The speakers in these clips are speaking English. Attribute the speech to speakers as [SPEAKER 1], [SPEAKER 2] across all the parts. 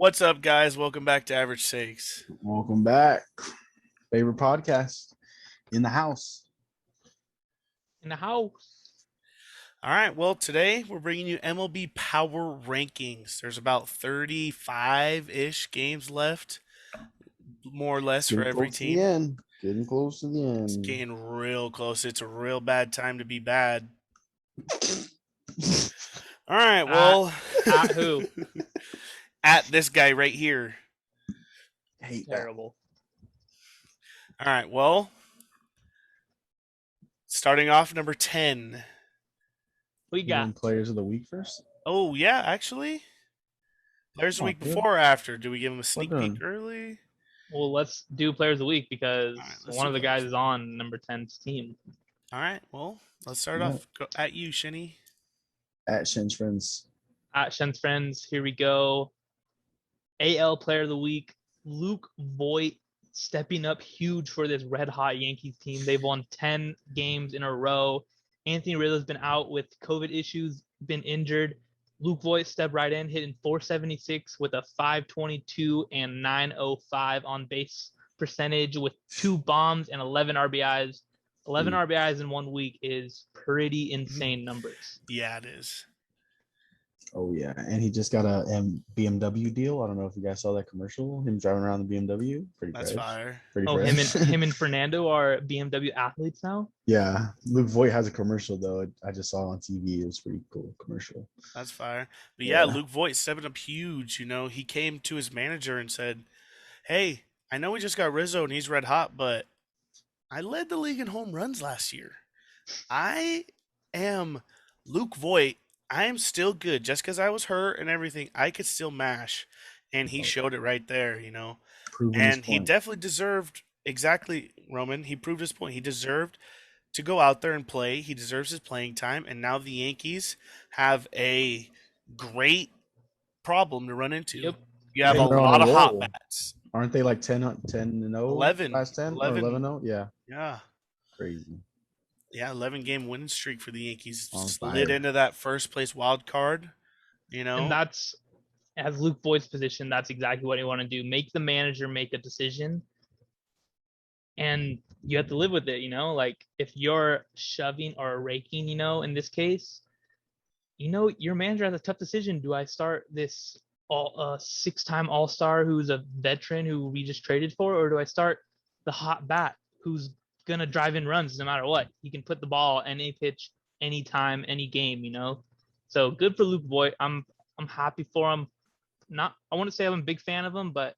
[SPEAKER 1] What's up, guys? Welcome back to Average Sakes.
[SPEAKER 2] Welcome back. Favorite podcast in the house.
[SPEAKER 3] In the house.
[SPEAKER 1] All right, well, today we're bringing you MLB Power Rankings. There's about 35-ish games left, more or less, for
[SPEAKER 2] Getting
[SPEAKER 1] every
[SPEAKER 2] close to the
[SPEAKER 1] team.
[SPEAKER 2] end. Getting close to the
[SPEAKER 1] It's
[SPEAKER 2] end.
[SPEAKER 1] getting real close. It's a real bad time to be bad. All right, well.
[SPEAKER 3] At who?
[SPEAKER 1] At this guy right here.
[SPEAKER 2] Hate that.
[SPEAKER 3] Terrible.
[SPEAKER 1] All right, well. Starting off, number 10.
[SPEAKER 3] We
[SPEAKER 2] You
[SPEAKER 3] got
[SPEAKER 2] want players of the week first?
[SPEAKER 1] Oh, yeah, actually. There's a
[SPEAKER 2] Come on,
[SPEAKER 1] week
[SPEAKER 2] dude.
[SPEAKER 1] before or after? Do we give him a sneak
[SPEAKER 2] What
[SPEAKER 1] peek
[SPEAKER 2] the-
[SPEAKER 1] early?
[SPEAKER 3] well, let's do players of the week because
[SPEAKER 1] All right, let's
[SPEAKER 3] one
[SPEAKER 1] do
[SPEAKER 3] of the
[SPEAKER 1] players.
[SPEAKER 3] guys is on number 10's team.
[SPEAKER 1] All right, well, let's start
[SPEAKER 2] Yeah.
[SPEAKER 1] off at you, Shinny.
[SPEAKER 2] At Shen's Friends.
[SPEAKER 3] At Shen's Friends, here we go. AL player of the week, Luke Voigt, stepping up huge for this red hot Yankees team. They've won 10 games in a row. Anthony Rizzo's been out with COVID issues, been injured. Luke Voigt stepped right in, hitting 476 with a 522 and 905 on base percentage with 2 bombs and 11 RBIs. 11 RBIs in 1 week is pretty insane numbers.
[SPEAKER 1] Yeah, it is.
[SPEAKER 2] Oh, yeah. And he just got a BMW deal. I don't know if you guys saw that commercial. Him driving around the BMW. Pretty
[SPEAKER 1] That's
[SPEAKER 2] fresh.
[SPEAKER 1] fire.
[SPEAKER 2] Pretty
[SPEAKER 3] Oh,
[SPEAKER 2] fresh.
[SPEAKER 3] him and Fernando are BMW athletes now.
[SPEAKER 2] Yeah. Luke Voigt has a commercial, though. I just saw it on TV. It was pretty cool commercial.
[SPEAKER 1] That's fire. But yeah,
[SPEAKER 2] Yeah.
[SPEAKER 1] Luke Voigt stepping up huge. You know, he came to his manager and said, "Hey, I know we just got Rizzo and he's red hot, but I led the league in home runs last year. I am Luke Voigt. I am still good. Just because I was hurt and everything, I could still mash." And he showed it right there, you know.
[SPEAKER 2] Proving his
[SPEAKER 1] And he
[SPEAKER 2] point.
[SPEAKER 1] definitely deserved, exactly, Roman. He proved his point. He deserved to go out there and play. He deserves his playing time. And now the Yankees have a great problem to run into.
[SPEAKER 3] Yep.
[SPEAKER 1] You have
[SPEAKER 2] And
[SPEAKER 1] a
[SPEAKER 2] they're on
[SPEAKER 1] lot
[SPEAKER 2] a
[SPEAKER 1] of hot
[SPEAKER 2] roll.
[SPEAKER 1] bats.
[SPEAKER 2] Aren't they like 10 and 0?
[SPEAKER 1] 11.
[SPEAKER 2] Last 10 or 11-0? Yeah.
[SPEAKER 1] Yeah.
[SPEAKER 2] Crazy.
[SPEAKER 1] Yeah, 11-game winning streak for the Yankees.
[SPEAKER 2] On
[SPEAKER 1] Slid
[SPEAKER 2] fire.
[SPEAKER 1] into that first place wild card, you know.
[SPEAKER 3] And that's, as Luke Voigt's position, that's exactly what you want to do. Make the manager make a decision. And you have to live with it, you know? Like, if you're shoving or raking, you know, in this case, you know, your manager has a tough decision. Do I start this six-time All-Star who's a veteran who we just traded for, or do I start the hot bat who's gonna drive in runs no matter what? He can put the ball any pitch, anytime, any game, you know. So good for Luke Voigt. I'm happy for him. I want to say I'm a big fan of him, but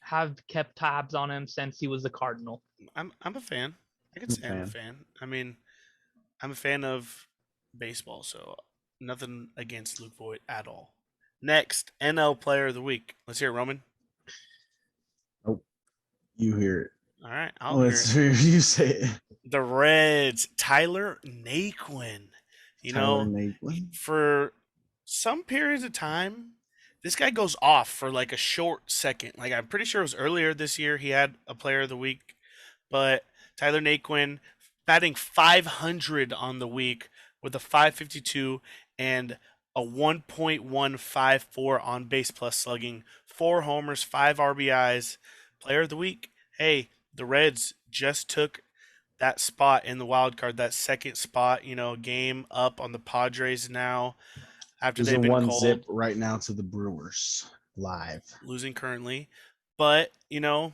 [SPEAKER 3] have kept tabs on him since he was the Cardinal.
[SPEAKER 1] I'm a fan. I could say I'm a fan. I mean, I'm a fan of baseball, so nothing against Luke Voigt at all. Next, NL Player of the Week. Let's hear it, Roman.
[SPEAKER 2] Oh, you hear it.
[SPEAKER 1] All right, I'll hear
[SPEAKER 2] Let's
[SPEAKER 1] it.
[SPEAKER 2] hear you say it.
[SPEAKER 1] The Reds, Tyler Nayquin. You know,
[SPEAKER 2] Nayquin.
[SPEAKER 1] for some periods of time, this guy goes off for like a short second. Like, I'm pretty sure it was earlier this year he had a Player of the Week, but Tyler Nayquin batting 500 on the week with a 552 and a 1.154 on base plus slugging, 4 homers, 5 RBIs. Player of the Week. Hey, the Reds just took that spot in the wild card, that second spot, you know, game up on the Padres now after they've been
[SPEAKER 2] one
[SPEAKER 1] cold,
[SPEAKER 2] zip right now to the Brewers live.
[SPEAKER 1] losing currently. But, you know,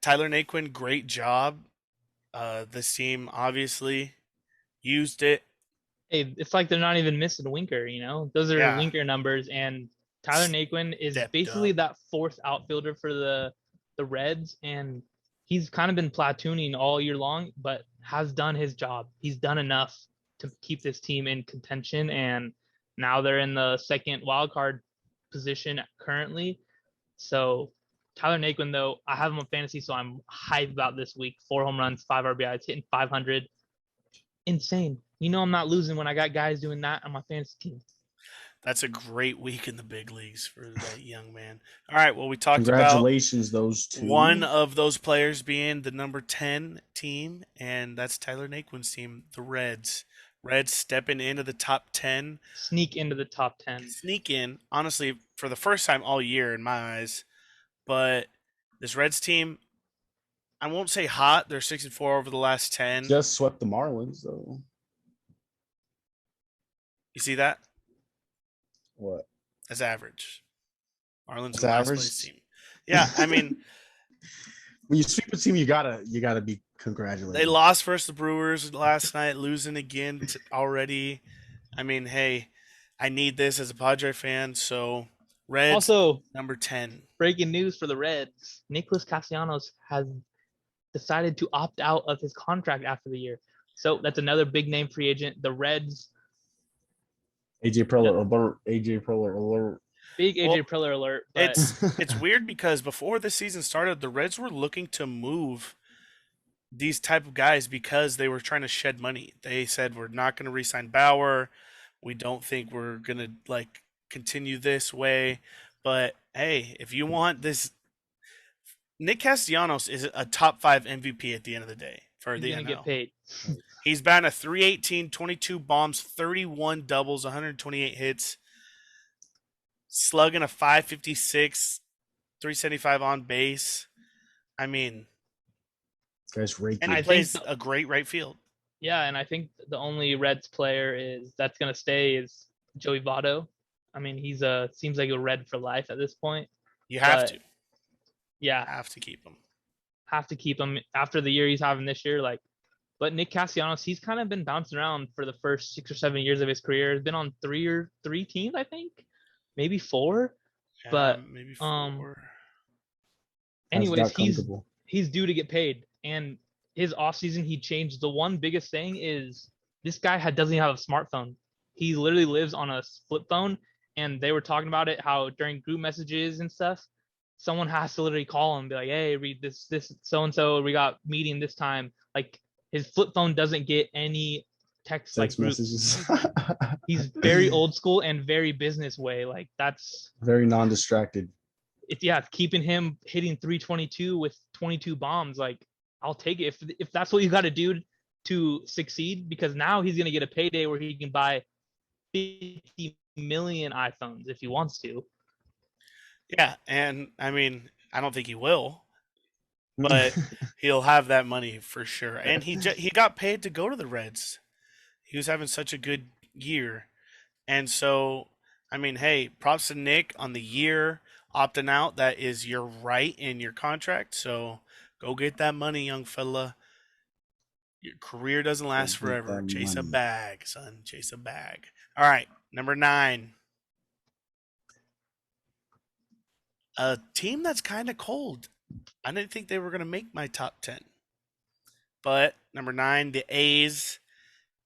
[SPEAKER 1] Tyler Naquin, great job. This team obviously used it.
[SPEAKER 3] Hey, it's like they're not even missing a winker, you know? Those are
[SPEAKER 1] Yeah.
[SPEAKER 3] winker numbers, and Tyler Naquin is
[SPEAKER 1] Stepped
[SPEAKER 3] basically
[SPEAKER 1] up.
[SPEAKER 3] that fourth outfielder for the Reds, and he's kind of been platooning all year long, but has done his job. He's done enough to keep this team in contention, and now they're in the second wild card position currently. So Tyler Naquin, though, I have him on fantasy, so I'm hyped about this week. 4 home runs, 5 RBIs, hitting 500. Insane. You know I'm not losing when I got guys doing that on my fantasy team.
[SPEAKER 1] That's a great week in the big leagues for that young man. All right, well, we talked about
[SPEAKER 2] Congratulations, those two.
[SPEAKER 1] one of those players being the number 10 team, and that's Tyler Naquin's team, the Reds. Reds stepping into the top 10,
[SPEAKER 3] Sneak into the top 10.
[SPEAKER 1] sneak in, honestly, for the first time all year in my eyes. But this Reds team, I won't say hot. They're 6-4 over the last 10.
[SPEAKER 2] Just swept the Marlins, though.
[SPEAKER 1] You see that?
[SPEAKER 2] What?
[SPEAKER 1] That's average. Marlins
[SPEAKER 2] It's
[SPEAKER 1] in last
[SPEAKER 2] average.
[SPEAKER 1] place team. Yeah, I mean,
[SPEAKER 2] When you sweep a team, you gotta be congratulated.
[SPEAKER 1] they lost versus the Brewers last night, losing again already. I mean, hey, I need this as a Padre fan. So Reds
[SPEAKER 3] Also,
[SPEAKER 1] number 10.
[SPEAKER 3] breaking news for the Reds: Nicholas Castellanos has decided to opt out of his contract after the year. So that's another big name free agent. The Reds,
[SPEAKER 2] AJ Preller alert. AJ Preller alert.
[SPEAKER 3] big
[SPEAKER 1] Well,
[SPEAKER 3] AJ Preller alert. But
[SPEAKER 1] it's weird because before the season started, the Reds were looking to move these type of guys because they were trying to shed money. They said we're not going to re-sign Bauer. We don't think we're going to like continue this way. But hey, if you want this, Nick Castellanos is a top 5 MVP at the end of the day for
[SPEAKER 3] he's
[SPEAKER 1] the
[SPEAKER 3] gonna get
[SPEAKER 1] NL.
[SPEAKER 3] paid.
[SPEAKER 1] He's batting a 318, 22 bombs, 31 doubles, 128 hits, slugging a 556, 375 on base. I mean,
[SPEAKER 2] Guys, raking.
[SPEAKER 1] and he
[SPEAKER 3] I think
[SPEAKER 1] plays a great right field.
[SPEAKER 3] Yeah, and I think the only Reds player that's gonna stay is Joey Votto. I mean, he's seems like a Red for life at this point.
[SPEAKER 1] You have
[SPEAKER 3] But
[SPEAKER 1] to.
[SPEAKER 3] yeah,
[SPEAKER 1] Have to keep him.
[SPEAKER 3] have to keep him after the year he's having this year. Like, but Nick Castellanos, he's kind of been bouncing around for the first 6 or 7 years of his career. He's been on three teams, I think, maybe four.
[SPEAKER 1] Yeah,
[SPEAKER 3] But
[SPEAKER 1] maybe 4.
[SPEAKER 2] Has
[SPEAKER 3] anyways,
[SPEAKER 2] got comfortable.
[SPEAKER 3] he's due to get paid. And his offseason, he changed. The one biggest thing is this guy doesn't even have a smartphone. He literally lives on a flip phone. And they were talking about it, how during group messages and stuff, someone has to literally call him and be like, hey, read this, so and so, we got meeting this time. Like, his flip phone doesn't get any text like group.
[SPEAKER 2] Messages.
[SPEAKER 3] He's very old school and very business way. Like, that's
[SPEAKER 2] Very non-distracted.
[SPEAKER 3] it's keeping him hitting 322 with 22 bombs. Like, I'll take it if that's what you got to do to succeed, because now he's gonna get a payday where he can buy 50 million iPhones if he wants to.
[SPEAKER 1] Yeah, and I mean, I don't think he will, but he'll have that money for sure. And he got paid to go to the Reds. He was having such a good year, and so I mean, hey, props to Nick on the year opting out. That is your right in your contract. So go get that money, young fella. Your career doesn't last
[SPEAKER 2] Go get
[SPEAKER 1] forever.
[SPEAKER 2] that
[SPEAKER 1] Chase a
[SPEAKER 2] money.
[SPEAKER 1] bag, son. Chase a bag. All right, number 9. A team that's kind of cold. I didn't think they were going to make my top 10. But number 9, the A's.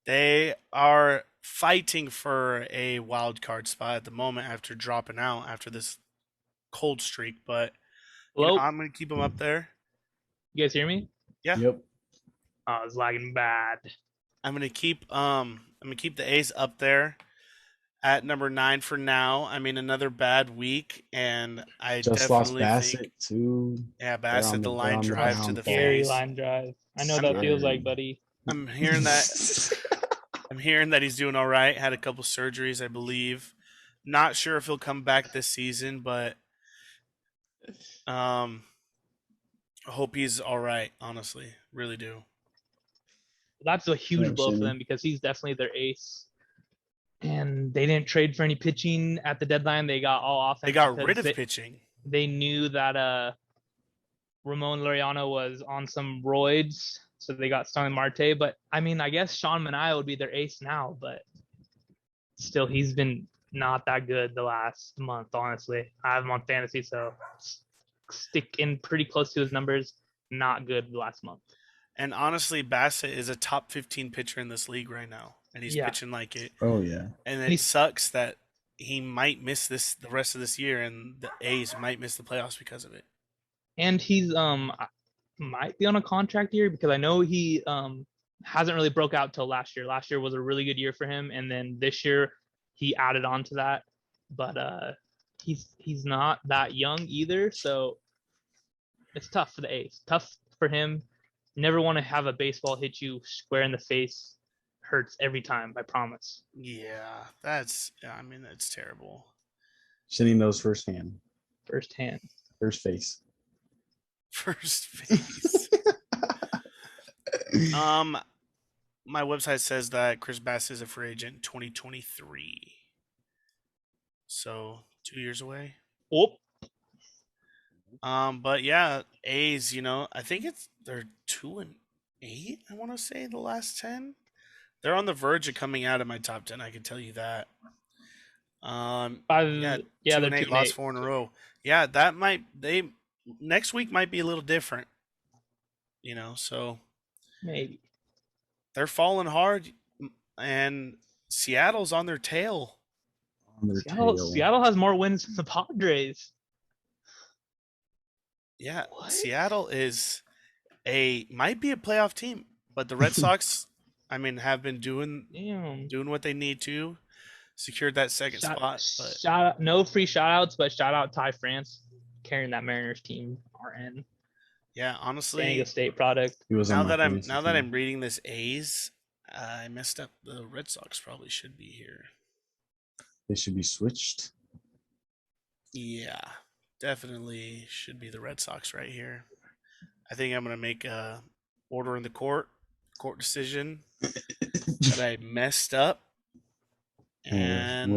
[SPEAKER 1] They are fighting for a wild card spot at the moment after dropping out after this cold streak. But,
[SPEAKER 3] Hello,
[SPEAKER 1] I'm going to keep them up there.
[SPEAKER 3] you guys hear me?
[SPEAKER 1] Yeah.
[SPEAKER 2] Yep.
[SPEAKER 3] Oh, it's lagging bad.
[SPEAKER 1] I'm going to keep the A's up there at number 9 for now. I mean, another bad week, and I
[SPEAKER 2] Just lost
[SPEAKER 1] definitely
[SPEAKER 2] Bassett
[SPEAKER 1] think,
[SPEAKER 2] too.
[SPEAKER 1] yeah, Bassett, the
[SPEAKER 2] they're
[SPEAKER 1] line
[SPEAKER 2] on the
[SPEAKER 1] drive to the
[SPEAKER 3] Scary
[SPEAKER 1] face.
[SPEAKER 3] line drive. I know that feels like, buddy.
[SPEAKER 1] I'm hearing that. I'm hearing that he's doing all right. Had a couple surgeries, I believe. Not sure if he'll come back this season, but I hope he's all right. Honestly, really do.
[SPEAKER 3] That's a huge
[SPEAKER 2] Thanks,
[SPEAKER 3] blow for
[SPEAKER 2] Jimmy.
[SPEAKER 3] them because he's definitely their ace. And they didn't trade for any pitching at the deadline. They got all offense.
[SPEAKER 1] They got
[SPEAKER 3] because
[SPEAKER 1] rid of pitching.
[SPEAKER 3] They knew that Ramon Laureano was on some roids, so they got Starling Marte. But I mean, I guess Sean Manaea would be their ace now, but still, he's been not that good the last month. Honestly, I have him on fantasy, so stick in pretty close to his numbers. Not good the last month.
[SPEAKER 1] And honestly, Bassett is a top 15 pitcher in this league right now, and he's
[SPEAKER 3] Yeah.
[SPEAKER 1] pitching like it.
[SPEAKER 2] Oh yeah.
[SPEAKER 1] And it sucks that he might miss the rest of this year, and the A's might miss the playoffs because of it.
[SPEAKER 3] And he's might be on a contract year because I know he hasn't really broke out till last year. Last year was a really good year for him, and then this year he added on to that. But he's not that young either, so it's tough for the A's. Tough for him. Never want to have a baseball hit you square in the face, hurts every time. I promise.
[SPEAKER 1] Yeah, that's terrible.
[SPEAKER 2] Shinny knows firsthand.
[SPEAKER 3] Firsthand.
[SPEAKER 2] First face.
[SPEAKER 1] First phase. My website says that Chris Bass is a free agent in 2023. So 2 years away.
[SPEAKER 3] Oh,
[SPEAKER 1] But yeah, A's, I think they're 2-8, I want to say the last 10. They're on the verge of coming out of my top 10, I can tell you that. Yeah,
[SPEAKER 3] yeah,
[SPEAKER 1] two
[SPEAKER 3] they're
[SPEAKER 1] and eight,
[SPEAKER 3] 2-8.
[SPEAKER 1] lost 4 in a row. Yeah, that might they next week might be a little different, so
[SPEAKER 3] Maybe.
[SPEAKER 1] they're falling hard, and Seattle's on their tail.
[SPEAKER 2] On their tail.
[SPEAKER 3] Seattle has more wins than the Padres.
[SPEAKER 1] Yeah,
[SPEAKER 3] What?
[SPEAKER 1] Seattle might be a playoff team, but the Red Sox, have been doing
[SPEAKER 3] Damn.
[SPEAKER 1] what they need to secured that second spot. But
[SPEAKER 3] Shout out, no free shout outs, but shout out Ty France carrying that Mariners team. RN.
[SPEAKER 1] yeah,
[SPEAKER 3] San
[SPEAKER 1] honestly,
[SPEAKER 3] Diego State product.
[SPEAKER 2] He was
[SPEAKER 1] now
[SPEAKER 2] on my
[SPEAKER 1] that I'm
[SPEAKER 2] fantasy
[SPEAKER 1] now that
[SPEAKER 2] team.
[SPEAKER 1] I'm reading this A's, I messed up. The Red Sox probably should be here.
[SPEAKER 2] They should be switched.
[SPEAKER 1] Yeah, definitely should be the Red Sox right here. I think I'm gonna make a order in the court decision that I messed up, and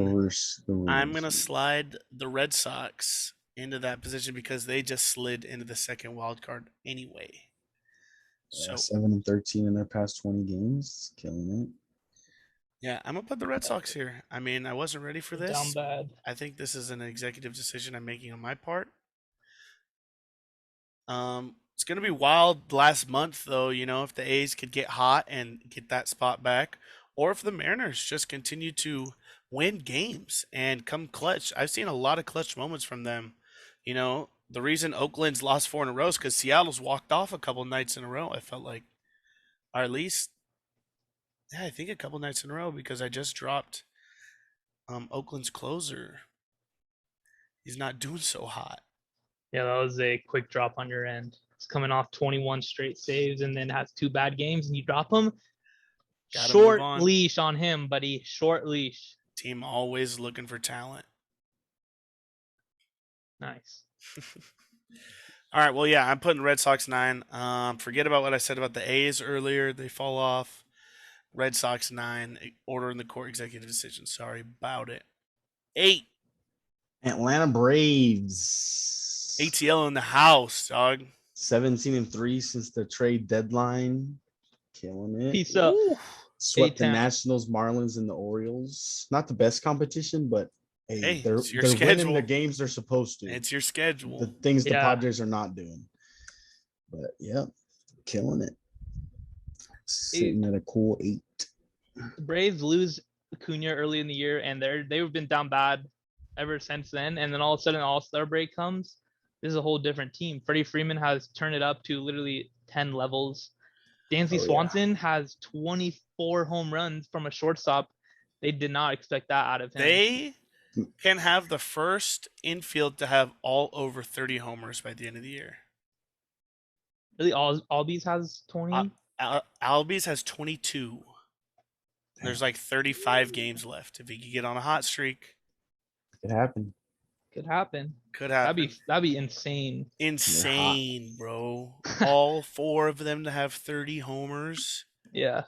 [SPEAKER 1] I'm gonna slide the Red Sox into that position because they just slid into the second wild card anyway. So
[SPEAKER 2] 7-13 in their past 20 games, killing it.
[SPEAKER 1] yeah, I'm gonna put the Red Sox here. I wasn't ready for this.
[SPEAKER 3] Down bad.
[SPEAKER 1] I think this is an executive decision I'm making on my part. It's gonna be wild last month though, if the A's could get hot and get that spot back, or if the Mariners just continue to win games and come clutch. I've seen a lot of clutch moments from them. The reason Oakland's lost 4 in a row is because Seattle's walked off a couple nights in a row. I felt like, or at least, yeah, I think a couple nights in a row because I just dropped Oakland's closer. He's not doing so hot.
[SPEAKER 3] Yeah, that was a quick drop on your end. It's coming off 21 straight saves and then has 2 bad games and you drop him.
[SPEAKER 1] Gotta
[SPEAKER 3] Short
[SPEAKER 1] move on.
[SPEAKER 3] leash on him, buddy. Short leash.
[SPEAKER 1] Team always looking for talent.
[SPEAKER 3] Nice.
[SPEAKER 1] All right, well, yeah, I'm putting Red Sox 9. Forget about what I said about the A's earlier. They fall off. Red Sox 9. Order in the court executive decision. Sorry about it. 8.
[SPEAKER 2] Atlanta Braves.
[SPEAKER 1] ATL in the house, dog.
[SPEAKER 2] 17-3 since the trade deadline. Killing it.
[SPEAKER 3] Peace up.
[SPEAKER 2] Swept the
[SPEAKER 3] A-town.
[SPEAKER 2] Nationals, Marlins, and the Orioles. Not the best competition, but
[SPEAKER 1] Hey,
[SPEAKER 2] they're
[SPEAKER 1] it's your
[SPEAKER 2] winning
[SPEAKER 1] schedule.
[SPEAKER 2] the games they're supposed to.
[SPEAKER 1] It's your schedule.
[SPEAKER 2] The things the
[SPEAKER 3] Yeah.
[SPEAKER 2] Padres are not doing. But yeah, killing it. Sitting at a cool 8.
[SPEAKER 3] The Braves lose Acuna early in the year, and they've been down bad ever since then. And then all of a sudden, All-Star break comes. This is a whole different team. Freddie Freeman has turned it up to literally 10 levels. Dansby Swanson has 24 home runs from a shortstop. They did not expect that out of him.
[SPEAKER 1] They can have the first infield to have all over 30 homers by the end of the year.
[SPEAKER 3] Really, Albies has 20.
[SPEAKER 1] Albies has 22. There's like 35 games left. If he could get on a hot streak,
[SPEAKER 2] It happened.
[SPEAKER 3] Could happen.
[SPEAKER 1] could happen.
[SPEAKER 3] That'd be insane.
[SPEAKER 1] Insane, bro. All 4 of them to have 30 homers.
[SPEAKER 3] Yeah.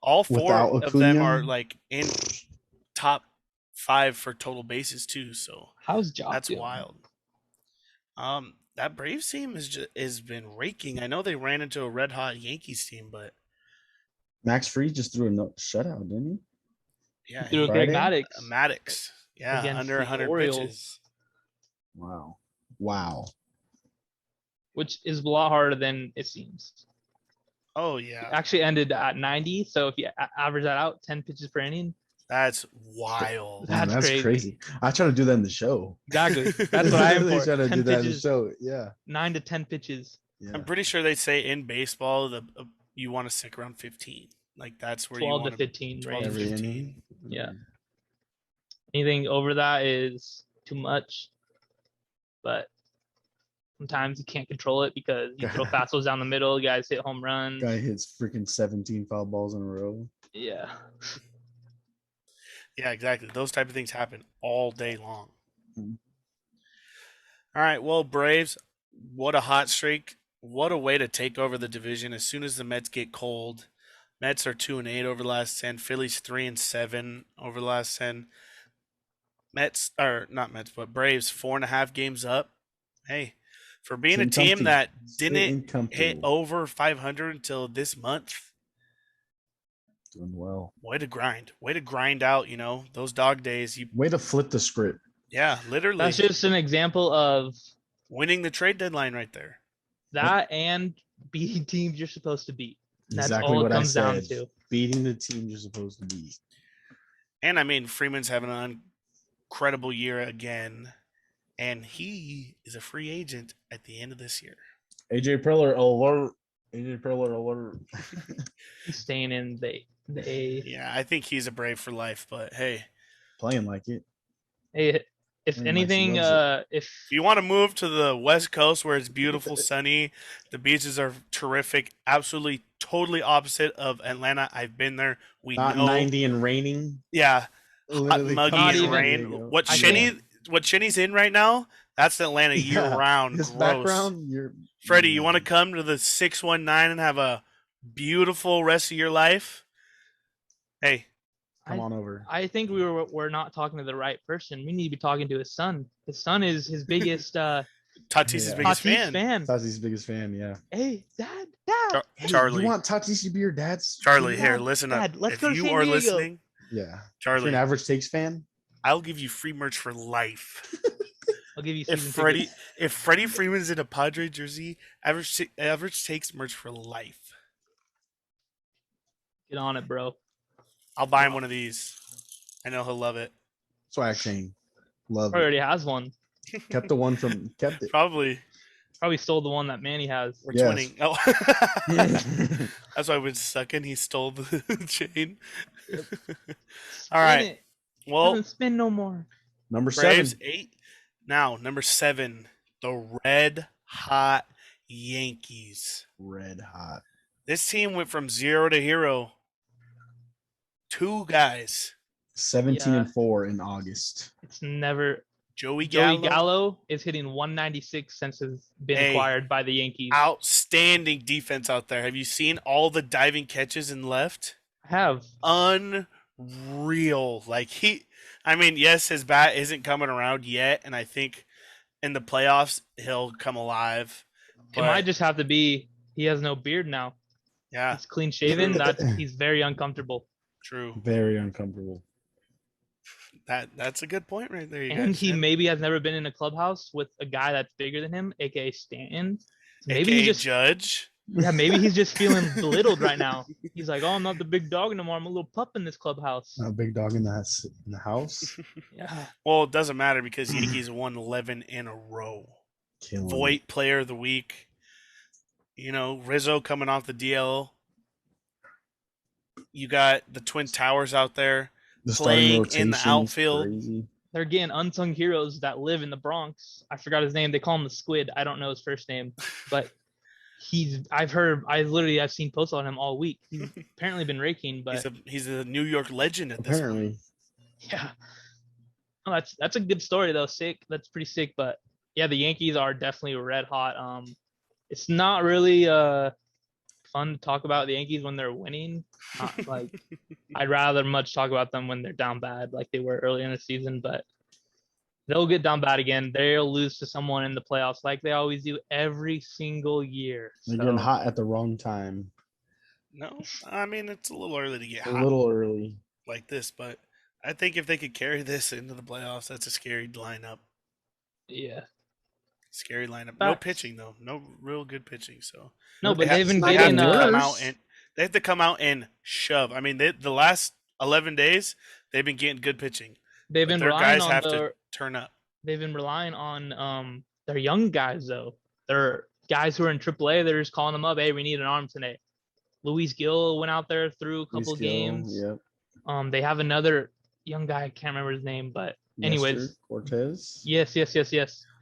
[SPEAKER 1] All 4
[SPEAKER 2] Without
[SPEAKER 1] of them
[SPEAKER 2] Acuna?
[SPEAKER 1] are like in top 5 for total bases too. So
[SPEAKER 3] How's Jock
[SPEAKER 1] that's
[SPEAKER 3] doing?
[SPEAKER 1] wild. That Braves team has been raking. I know they ran into a red hot Yankees team, but
[SPEAKER 2] Max Fried just threw a shuttout, didn't
[SPEAKER 1] yeah,
[SPEAKER 3] Through
[SPEAKER 2] Friday?
[SPEAKER 3] Greg Maddux.
[SPEAKER 1] Maddox. Yeah,
[SPEAKER 3] Against
[SPEAKER 1] under
[SPEAKER 3] the
[SPEAKER 1] 100
[SPEAKER 3] Orioles.
[SPEAKER 1] pitches.
[SPEAKER 2] he? Wow.
[SPEAKER 3] Which is a lot harder than it seems.
[SPEAKER 1] Oh yeah,
[SPEAKER 3] Actually ended at 90. So if you average that out, 10 pitches per inning.
[SPEAKER 1] that's wild.
[SPEAKER 3] That's crazy.
[SPEAKER 2] I try to do that in the show.
[SPEAKER 3] Exactly. That's what I am
[SPEAKER 2] Literally
[SPEAKER 3] for.
[SPEAKER 2] trying to
[SPEAKER 3] 10
[SPEAKER 2] do that in the
[SPEAKER 3] pitches,
[SPEAKER 2] show. Yeah.
[SPEAKER 3] 9 to 10 pitches.
[SPEAKER 2] Yeah.
[SPEAKER 1] I'm pretty sure they say in baseball you want to stick around 15. Like that's where
[SPEAKER 3] 12
[SPEAKER 1] you
[SPEAKER 3] to
[SPEAKER 1] want
[SPEAKER 3] 15
[SPEAKER 1] 12 to
[SPEAKER 3] range.
[SPEAKER 2] Every
[SPEAKER 1] 15.
[SPEAKER 2] inning.
[SPEAKER 3] Yeah. Anything over that is too much. But Sometimes you can't control it because you throw fastballs down the middle, guys hit home runs.
[SPEAKER 2] Guy hits freaking 17 foul balls in a row.
[SPEAKER 3] Yeah.
[SPEAKER 1] Yeah, exactly. Those type of things happen all day long.
[SPEAKER 2] Mhm.
[SPEAKER 1] All right, well, Braves, what a hot streak. What a way to take over the division as soon as the Mets get cold. Mets are 2-8 over the last 10. Phillies 3-7 over the last 10. Mets, or not Mets, but Braves 4.5 games up. Hey, for being a
[SPEAKER 2] Sitting
[SPEAKER 1] team
[SPEAKER 2] comfy.
[SPEAKER 1] that didn't
[SPEAKER 2] Sitting
[SPEAKER 1] hit
[SPEAKER 2] comfortable.
[SPEAKER 1] over 500 until this month,
[SPEAKER 2] Doing well.
[SPEAKER 1] way to grind. Way to grind out, those dog days.
[SPEAKER 2] Way to flip the script.
[SPEAKER 1] Yeah, literally.
[SPEAKER 3] That's just an example of
[SPEAKER 1] winning the trade deadline right there.
[SPEAKER 3] that and beating teams you're supposed to beat. That's
[SPEAKER 2] Exactly
[SPEAKER 3] all it
[SPEAKER 2] what I
[SPEAKER 3] comes down
[SPEAKER 2] said.
[SPEAKER 3] to.
[SPEAKER 2] Beating the team you're supposed to beat.
[SPEAKER 1] And I mean, Freeman's having an incredible year again, and he is a free agent at the end of this year.
[SPEAKER 2] AJ Preller alert. AJ Preller alert.
[SPEAKER 3] He's staying in the A.
[SPEAKER 1] Yeah, I think he's a Brave for life, but hey.
[SPEAKER 2] Playing like it.
[SPEAKER 3] Hey, if
[SPEAKER 2] Playing
[SPEAKER 3] anything,
[SPEAKER 2] like she loves
[SPEAKER 3] if
[SPEAKER 1] you want to move to the West Coast where it's beautiful, sunny, the beaches are terrific, absolutely, totally opposite of Atlanta. I've been there. We
[SPEAKER 2] Not
[SPEAKER 1] know.
[SPEAKER 2] 90 and raining.
[SPEAKER 1] Yeah, hot,
[SPEAKER 2] Literally
[SPEAKER 1] muggy,
[SPEAKER 3] Not
[SPEAKER 1] and
[SPEAKER 3] even-
[SPEAKER 1] rain. What
[SPEAKER 3] I think-
[SPEAKER 1] Shinny's in right now? That's Atlanta year round.
[SPEAKER 2] This
[SPEAKER 1] Gross.
[SPEAKER 2] background, you're
[SPEAKER 1] Freddie, you want to come to the 619 and have a beautiful rest of your life? Hey,
[SPEAKER 2] come on over.
[SPEAKER 3] I think we're not talking to the right person. We need to be talking to his son. His son is his biggest
[SPEAKER 1] Tatis'
[SPEAKER 2] Yeah.
[SPEAKER 1] biggest
[SPEAKER 3] Tatis
[SPEAKER 1] fan.
[SPEAKER 2] Tati's biggest fan, yeah.
[SPEAKER 3] Hey, Dad.
[SPEAKER 2] Hey,
[SPEAKER 1] Charlie.
[SPEAKER 2] you want Tatis to be your dad's?
[SPEAKER 1] Charlie,
[SPEAKER 2] fan?
[SPEAKER 1] here, listen
[SPEAKER 3] Dad,
[SPEAKER 1] up.
[SPEAKER 3] let's
[SPEAKER 1] If
[SPEAKER 3] go to
[SPEAKER 1] you
[SPEAKER 3] San
[SPEAKER 1] are
[SPEAKER 3] Diego.
[SPEAKER 1] listening,
[SPEAKER 2] Yeah. If
[SPEAKER 1] Charlie,
[SPEAKER 2] you're an average takes fan,
[SPEAKER 1] I'll give you free merch for life.
[SPEAKER 3] I'll give you
[SPEAKER 1] if
[SPEAKER 3] season
[SPEAKER 1] Freddie
[SPEAKER 3] tickets.
[SPEAKER 1] if Freddie Freeman's in a Padre jersey, average takes merch for life.
[SPEAKER 3] Get on it, bro.
[SPEAKER 1] I'll buy him one of these. I know he'll love it.
[SPEAKER 2] swag chain. Love
[SPEAKER 3] Already
[SPEAKER 2] it.
[SPEAKER 3] has one.
[SPEAKER 2] Kept the one from kept it.
[SPEAKER 1] Probably.
[SPEAKER 3] Probably stole the one that Manny has.
[SPEAKER 1] We're
[SPEAKER 2] Yes.
[SPEAKER 1] twinning. Oh. That's why when sucking he stole the chain. All right.
[SPEAKER 3] Spin it.
[SPEAKER 1] Well,
[SPEAKER 3] Doesn't spin no more.
[SPEAKER 2] Number
[SPEAKER 1] Braves
[SPEAKER 2] 7.
[SPEAKER 1] 8. Now, number 7, the red hot Yankees.
[SPEAKER 2] Red hot.
[SPEAKER 1] This team went from 0 to hero. 2 guys.
[SPEAKER 2] 17
[SPEAKER 3] Yeah.
[SPEAKER 2] and 4 in August.
[SPEAKER 3] It's never.
[SPEAKER 1] Joey Gallo.
[SPEAKER 3] Joey Gallo is hitting 196 since he's been
[SPEAKER 1] Hey,
[SPEAKER 3] acquired by the Yankees.
[SPEAKER 1] Outstanding defense out there. Have you seen all the diving catches in left?
[SPEAKER 3] I have.
[SPEAKER 1] Unreal. Yes, his bat isn't coming around yet, and I think in the playoffs he'll come alive.
[SPEAKER 3] It might just have to be he has no beard now.
[SPEAKER 1] Yeah,
[SPEAKER 3] He's clean shaven. He's very uncomfortable.
[SPEAKER 1] true.
[SPEAKER 2] Very uncomfortable.
[SPEAKER 1] That's a good point right there.
[SPEAKER 3] And he maybe has never been in a clubhouse with a guy that's bigger than him, aka Stanton. Maybe
[SPEAKER 1] AKA
[SPEAKER 3] he just
[SPEAKER 1] Judge.
[SPEAKER 3] maybe he's just feeling belittled right now. He's like, oh, I'm not the big dog anymore. I'm a little pup in this clubhouse.
[SPEAKER 2] A big dog in the house.
[SPEAKER 3] Yeah.
[SPEAKER 1] Well, it doesn't matter because Yankees won 11 in a row.
[SPEAKER 2] Killing.
[SPEAKER 1] Voit player of the week. Rizzo coming off the DL. You got the Twin Towers out there.
[SPEAKER 2] The starting
[SPEAKER 1] playing in
[SPEAKER 2] rotation
[SPEAKER 1] the
[SPEAKER 2] is
[SPEAKER 1] outfield.
[SPEAKER 2] crazy.
[SPEAKER 3] They're getting unsung heroes that live in the Bronx. I forgot his name. They call him the Squid. I don't know his first name, but I've seen posts on him all week. He's apparently been raking, but
[SPEAKER 1] He's a New York legend at this point.
[SPEAKER 2] Apparently.
[SPEAKER 3] yeah. Oh, that's a good story though. Sick. That's pretty sick. But yeah, the Yankees are definitely red hot. It's not really fun to talk about the Yankees when they're winning. I'd rather much talk about them when they're down bad, like they were early in the season. But they'll get down bad again. They'll lose to someone in the playoffs, like they always do every single year.
[SPEAKER 2] They're getting hot at the wrong time.
[SPEAKER 1] No, I mean it's a little early to get
[SPEAKER 2] A
[SPEAKER 1] hot
[SPEAKER 2] little early.
[SPEAKER 1] like this, but I think if they could carry this into the playoffs, that's a scary lineup.
[SPEAKER 3] Yeah.
[SPEAKER 1] Scary lineup. No
[SPEAKER 3] Facts.
[SPEAKER 1] pitching though. No real good pitching. So
[SPEAKER 3] No, but they've been
[SPEAKER 2] not
[SPEAKER 3] getting
[SPEAKER 2] gotten
[SPEAKER 1] come
[SPEAKER 2] worse.
[SPEAKER 1] out they have to come out and shove. I mean, the last 11 days they've been getting good pitching.
[SPEAKER 3] they've
[SPEAKER 1] But
[SPEAKER 3] been
[SPEAKER 1] their
[SPEAKER 3] relying
[SPEAKER 1] guys
[SPEAKER 3] on
[SPEAKER 1] have to turn up.
[SPEAKER 3] they've been relying on their young guys though. They're guys who are in AAA. They're just calling them up. Hey, we need an arm tonight. Luis Gil went out there through a couple
[SPEAKER 2] Luis Gil,
[SPEAKER 3] games.
[SPEAKER 2] Yep.
[SPEAKER 3] They have another young guy. I can't remember his name, but anyways,
[SPEAKER 2] Nestor Cortez.
[SPEAKER 3] yes.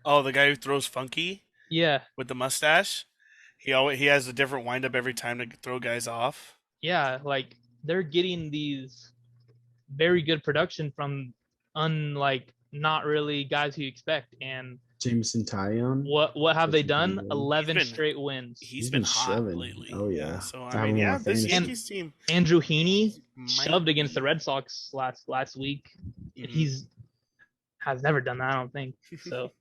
[SPEAKER 1] Oh, the guy who throws funky.
[SPEAKER 3] Yeah,
[SPEAKER 1] with the mustache. He has a different windup every time to throw guys off.
[SPEAKER 3] yeah, like they're getting these very good production from unlike not really guys who you expect. And
[SPEAKER 2] Jameson Tyon.
[SPEAKER 3] what have they
[SPEAKER 2] Catching
[SPEAKER 3] done?
[SPEAKER 2] Kingo.
[SPEAKER 3] 11 straight wins.
[SPEAKER 1] He's
[SPEAKER 2] He's
[SPEAKER 1] been
[SPEAKER 2] been
[SPEAKER 1] hot
[SPEAKER 2] shoving.
[SPEAKER 1] lately.
[SPEAKER 2] Oh
[SPEAKER 1] Yeah.
[SPEAKER 2] yeah.
[SPEAKER 1] So
[SPEAKER 2] I
[SPEAKER 1] I
[SPEAKER 2] have
[SPEAKER 1] mean,
[SPEAKER 2] him on
[SPEAKER 1] yeah,
[SPEAKER 2] my
[SPEAKER 1] this
[SPEAKER 3] And
[SPEAKER 2] fantasy.
[SPEAKER 1] Yankees team
[SPEAKER 3] Andrew Heaney
[SPEAKER 1] might
[SPEAKER 3] shoved against the
[SPEAKER 1] be.
[SPEAKER 3] Red Sox last week.
[SPEAKER 1] Mhm.
[SPEAKER 3] He's has never done that, I don't think. So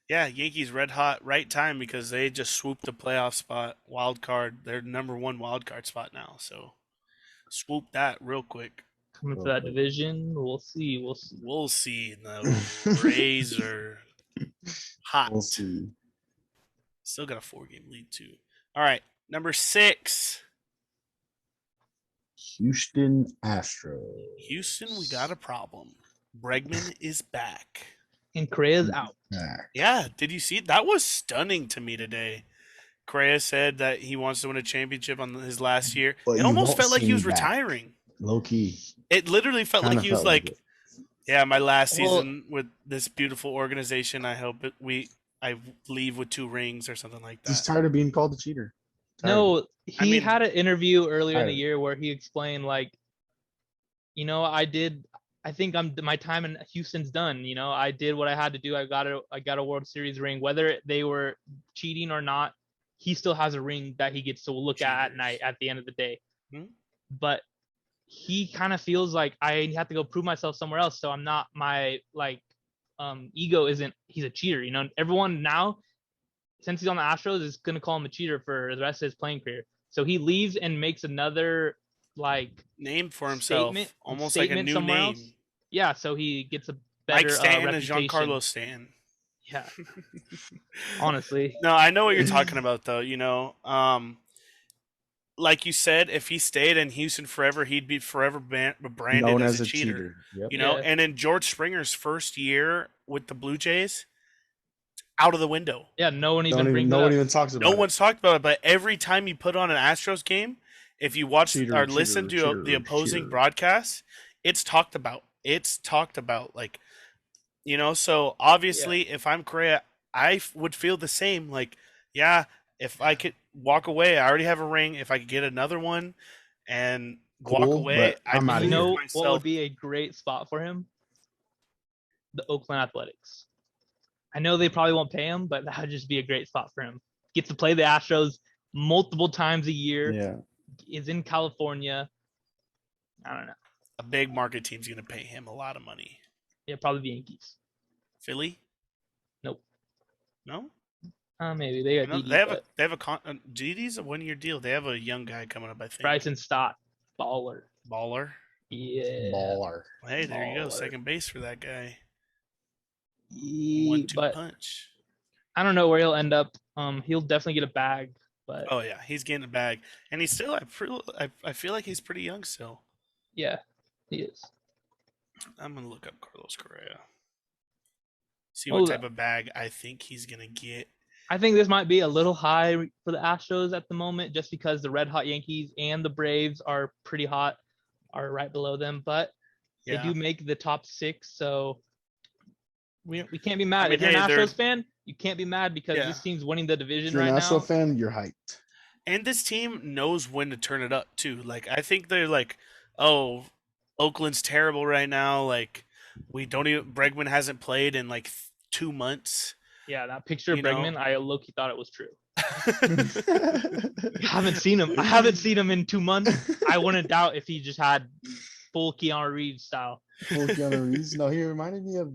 [SPEAKER 1] Yeah, Yankees red hot right time because they just swooped the playoff spot, wild card. They're number one wild card spot now. So swoop that real quick.
[SPEAKER 3] coming for
[SPEAKER 2] Real
[SPEAKER 3] that
[SPEAKER 2] quick.
[SPEAKER 3] division, we'll see. We'll see.
[SPEAKER 1] We'll see. The Rays are
[SPEAKER 2] We'll
[SPEAKER 1] hot.
[SPEAKER 2] see.
[SPEAKER 1] Still got a 4-game lead too. All right, number 6.
[SPEAKER 2] Houston Astros.
[SPEAKER 1] Houston, we got a problem. Bregman is back.
[SPEAKER 3] And Correa's out.
[SPEAKER 2] Back.
[SPEAKER 1] Yeah, did you see? That was stunning to me today. Correa said that he wants to win a championship on his last year.
[SPEAKER 2] But
[SPEAKER 1] It
[SPEAKER 2] you
[SPEAKER 1] almost
[SPEAKER 2] won't
[SPEAKER 1] felt like
[SPEAKER 2] see
[SPEAKER 1] he
[SPEAKER 2] me
[SPEAKER 1] was
[SPEAKER 2] back.
[SPEAKER 1] retiring.
[SPEAKER 2] Low key.
[SPEAKER 1] It literally felt
[SPEAKER 2] Kind
[SPEAKER 1] like
[SPEAKER 2] of
[SPEAKER 1] he was
[SPEAKER 2] felt like
[SPEAKER 1] like,
[SPEAKER 2] it.
[SPEAKER 1] "Yeah, my last
[SPEAKER 3] Well-
[SPEAKER 1] season with this beautiful organization. I hope I leave with 2 rings or something like
[SPEAKER 2] Just
[SPEAKER 1] that."
[SPEAKER 2] tired of being called a cheater. Tired.
[SPEAKER 3] No,
[SPEAKER 1] I
[SPEAKER 3] he
[SPEAKER 1] mean-
[SPEAKER 3] had an interview earlier in the
[SPEAKER 2] Tired.
[SPEAKER 3] year where he explained like, I think my time in Houston's done. I did what I had to do. I got a World Series ring. Whether they were cheating or not, he still has a ring that he gets to look at
[SPEAKER 1] Cheaters.
[SPEAKER 3] night at the end of the day.
[SPEAKER 1] Hmm?
[SPEAKER 3] But he kind of feels like I have to go prove myself somewhere else. So I'm not my ego isn't he's a cheater. Everyone now since he's on the Astros is gonna call him a cheater for the rest of his playing career. So he leaves and makes another
[SPEAKER 1] Name for himself, almost like a new
[SPEAKER 3] somewhere
[SPEAKER 1] name.
[SPEAKER 3] else. Yeah, so he gets a
[SPEAKER 1] Mike
[SPEAKER 3] better
[SPEAKER 1] Stanton and
[SPEAKER 3] reputation.
[SPEAKER 1] Giancarlo Stanton.
[SPEAKER 3] Yeah, honestly.
[SPEAKER 1] No, I know what you're talking about, though. Like you said, if he stayed in Houston forever, he'd be forever branded
[SPEAKER 2] Known
[SPEAKER 1] as
[SPEAKER 2] as
[SPEAKER 1] a cheater.
[SPEAKER 2] Yep.
[SPEAKER 3] Yeah.
[SPEAKER 1] And in George Springer's first year with the Blue Jays, out of the window.
[SPEAKER 3] Yeah, no one even
[SPEAKER 2] No
[SPEAKER 3] brings
[SPEAKER 2] one
[SPEAKER 3] it up.
[SPEAKER 2] even talks about
[SPEAKER 1] No
[SPEAKER 2] it.
[SPEAKER 1] one's talked about it, but every time you put on an Astros game, if you watch
[SPEAKER 2] Cheater,
[SPEAKER 1] or listen to
[SPEAKER 2] cheater,
[SPEAKER 1] the opposing
[SPEAKER 2] cheater.
[SPEAKER 1] broadcast, it's talked about. Like, so obviously if I'm Correa, I would feel the same. Like, yeah, if I could walk away, I already have a ring. If I could get another one and walk
[SPEAKER 2] Cool,
[SPEAKER 1] away,
[SPEAKER 2] but I'm
[SPEAKER 1] I'd
[SPEAKER 2] outta
[SPEAKER 3] You
[SPEAKER 2] here.
[SPEAKER 3] know
[SPEAKER 1] prove
[SPEAKER 3] what
[SPEAKER 1] myself.
[SPEAKER 3] would be a great spot for him? The Oakland Athletics. I know they probably won't pay him, but that would just be a great spot for him. Gets to play the Astros multiple times a year.
[SPEAKER 2] Yeah.
[SPEAKER 3] Is in California. I don't know.
[SPEAKER 1] A big market team's going to pay him a lot of money.
[SPEAKER 3] Yeah, probably the Yankees.
[SPEAKER 1] Philly?
[SPEAKER 3] Nope.
[SPEAKER 1] No?
[SPEAKER 3] Maybe they got
[SPEAKER 1] No,
[SPEAKER 3] Didi,
[SPEAKER 1] they have a Didi's a 1-year deal. They have a young guy coming up, I think.
[SPEAKER 3] Bryson Stott, baller.
[SPEAKER 1] Baller.
[SPEAKER 3] Yeah.
[SPEAKER 2] Baller.
[SPEAKER 1] Hey, there you go.
[SPEAKER 3] Baller.
[SPEAKER 1] Second base for that guy.
[SPEAKER 3] Yeah,
[SPEAKER 1] 1-2
[SPEAKER 3] but
[SPEAKER 1] punch.
[SPEAKER 3] I don't know where he'll end up. He'll definitely get a bag, but
[SPEAKER 1] Oh yeah, he's getting a bag, and he's still. I feel like he's pretty young still.
[SPEAKER 3] yeah, he is.
[SPEAKER 1] I'm gonna look up Carlos Correa. See
[SPEAKER 3] Oh,
[SPEAKER 1] what type of bag I think he's gonna get.
[SPEAKER 3] I think this might be a little high for the Astros at the moment, just because the Red Hot Yankees and the Braves are pretty hot, are right below them, but
[SPEAKER 1] Yeah.
[SPEAKER 3] they do make the top 6, so we can't be mad.
[SPEAKER 1] I mean,
[SPEAKER 3] If you're an
[SPEAKER 1] hey, they're-
[SPEAKER 3] Astros fan, you can't be mad because
[SPEAKER 1] Yeah.
[SPEAKER 3] this team's winning the
[SPEAKER 2] If
[SPEAKER 3] division
[SPEAKER 2] you're
[SPEAKER 3] right
[SPEAKER 2] an Astro
[SPEAKER 3] now.
[SPEAKER 2] fan, you're hyped.
[SPEAKER 1] And this team knows when to turn it up too. Like I think they're like, oh, Oakland's terrible right now. Like we don't even Bregman hasn't played in like 2 months.
[SPEAKER 3] Yeah, that picture of
[SPEAKER 1] You know?
[SPEAKER 3] Bregman, I low-key thought it was true. I haven't seen him. I haven't seen him in 2 months. I wouldn't doubt if he just had full Keanu Reeves style.
[SPEAKER 2] Full Keanu Reeves. No, he reminded me of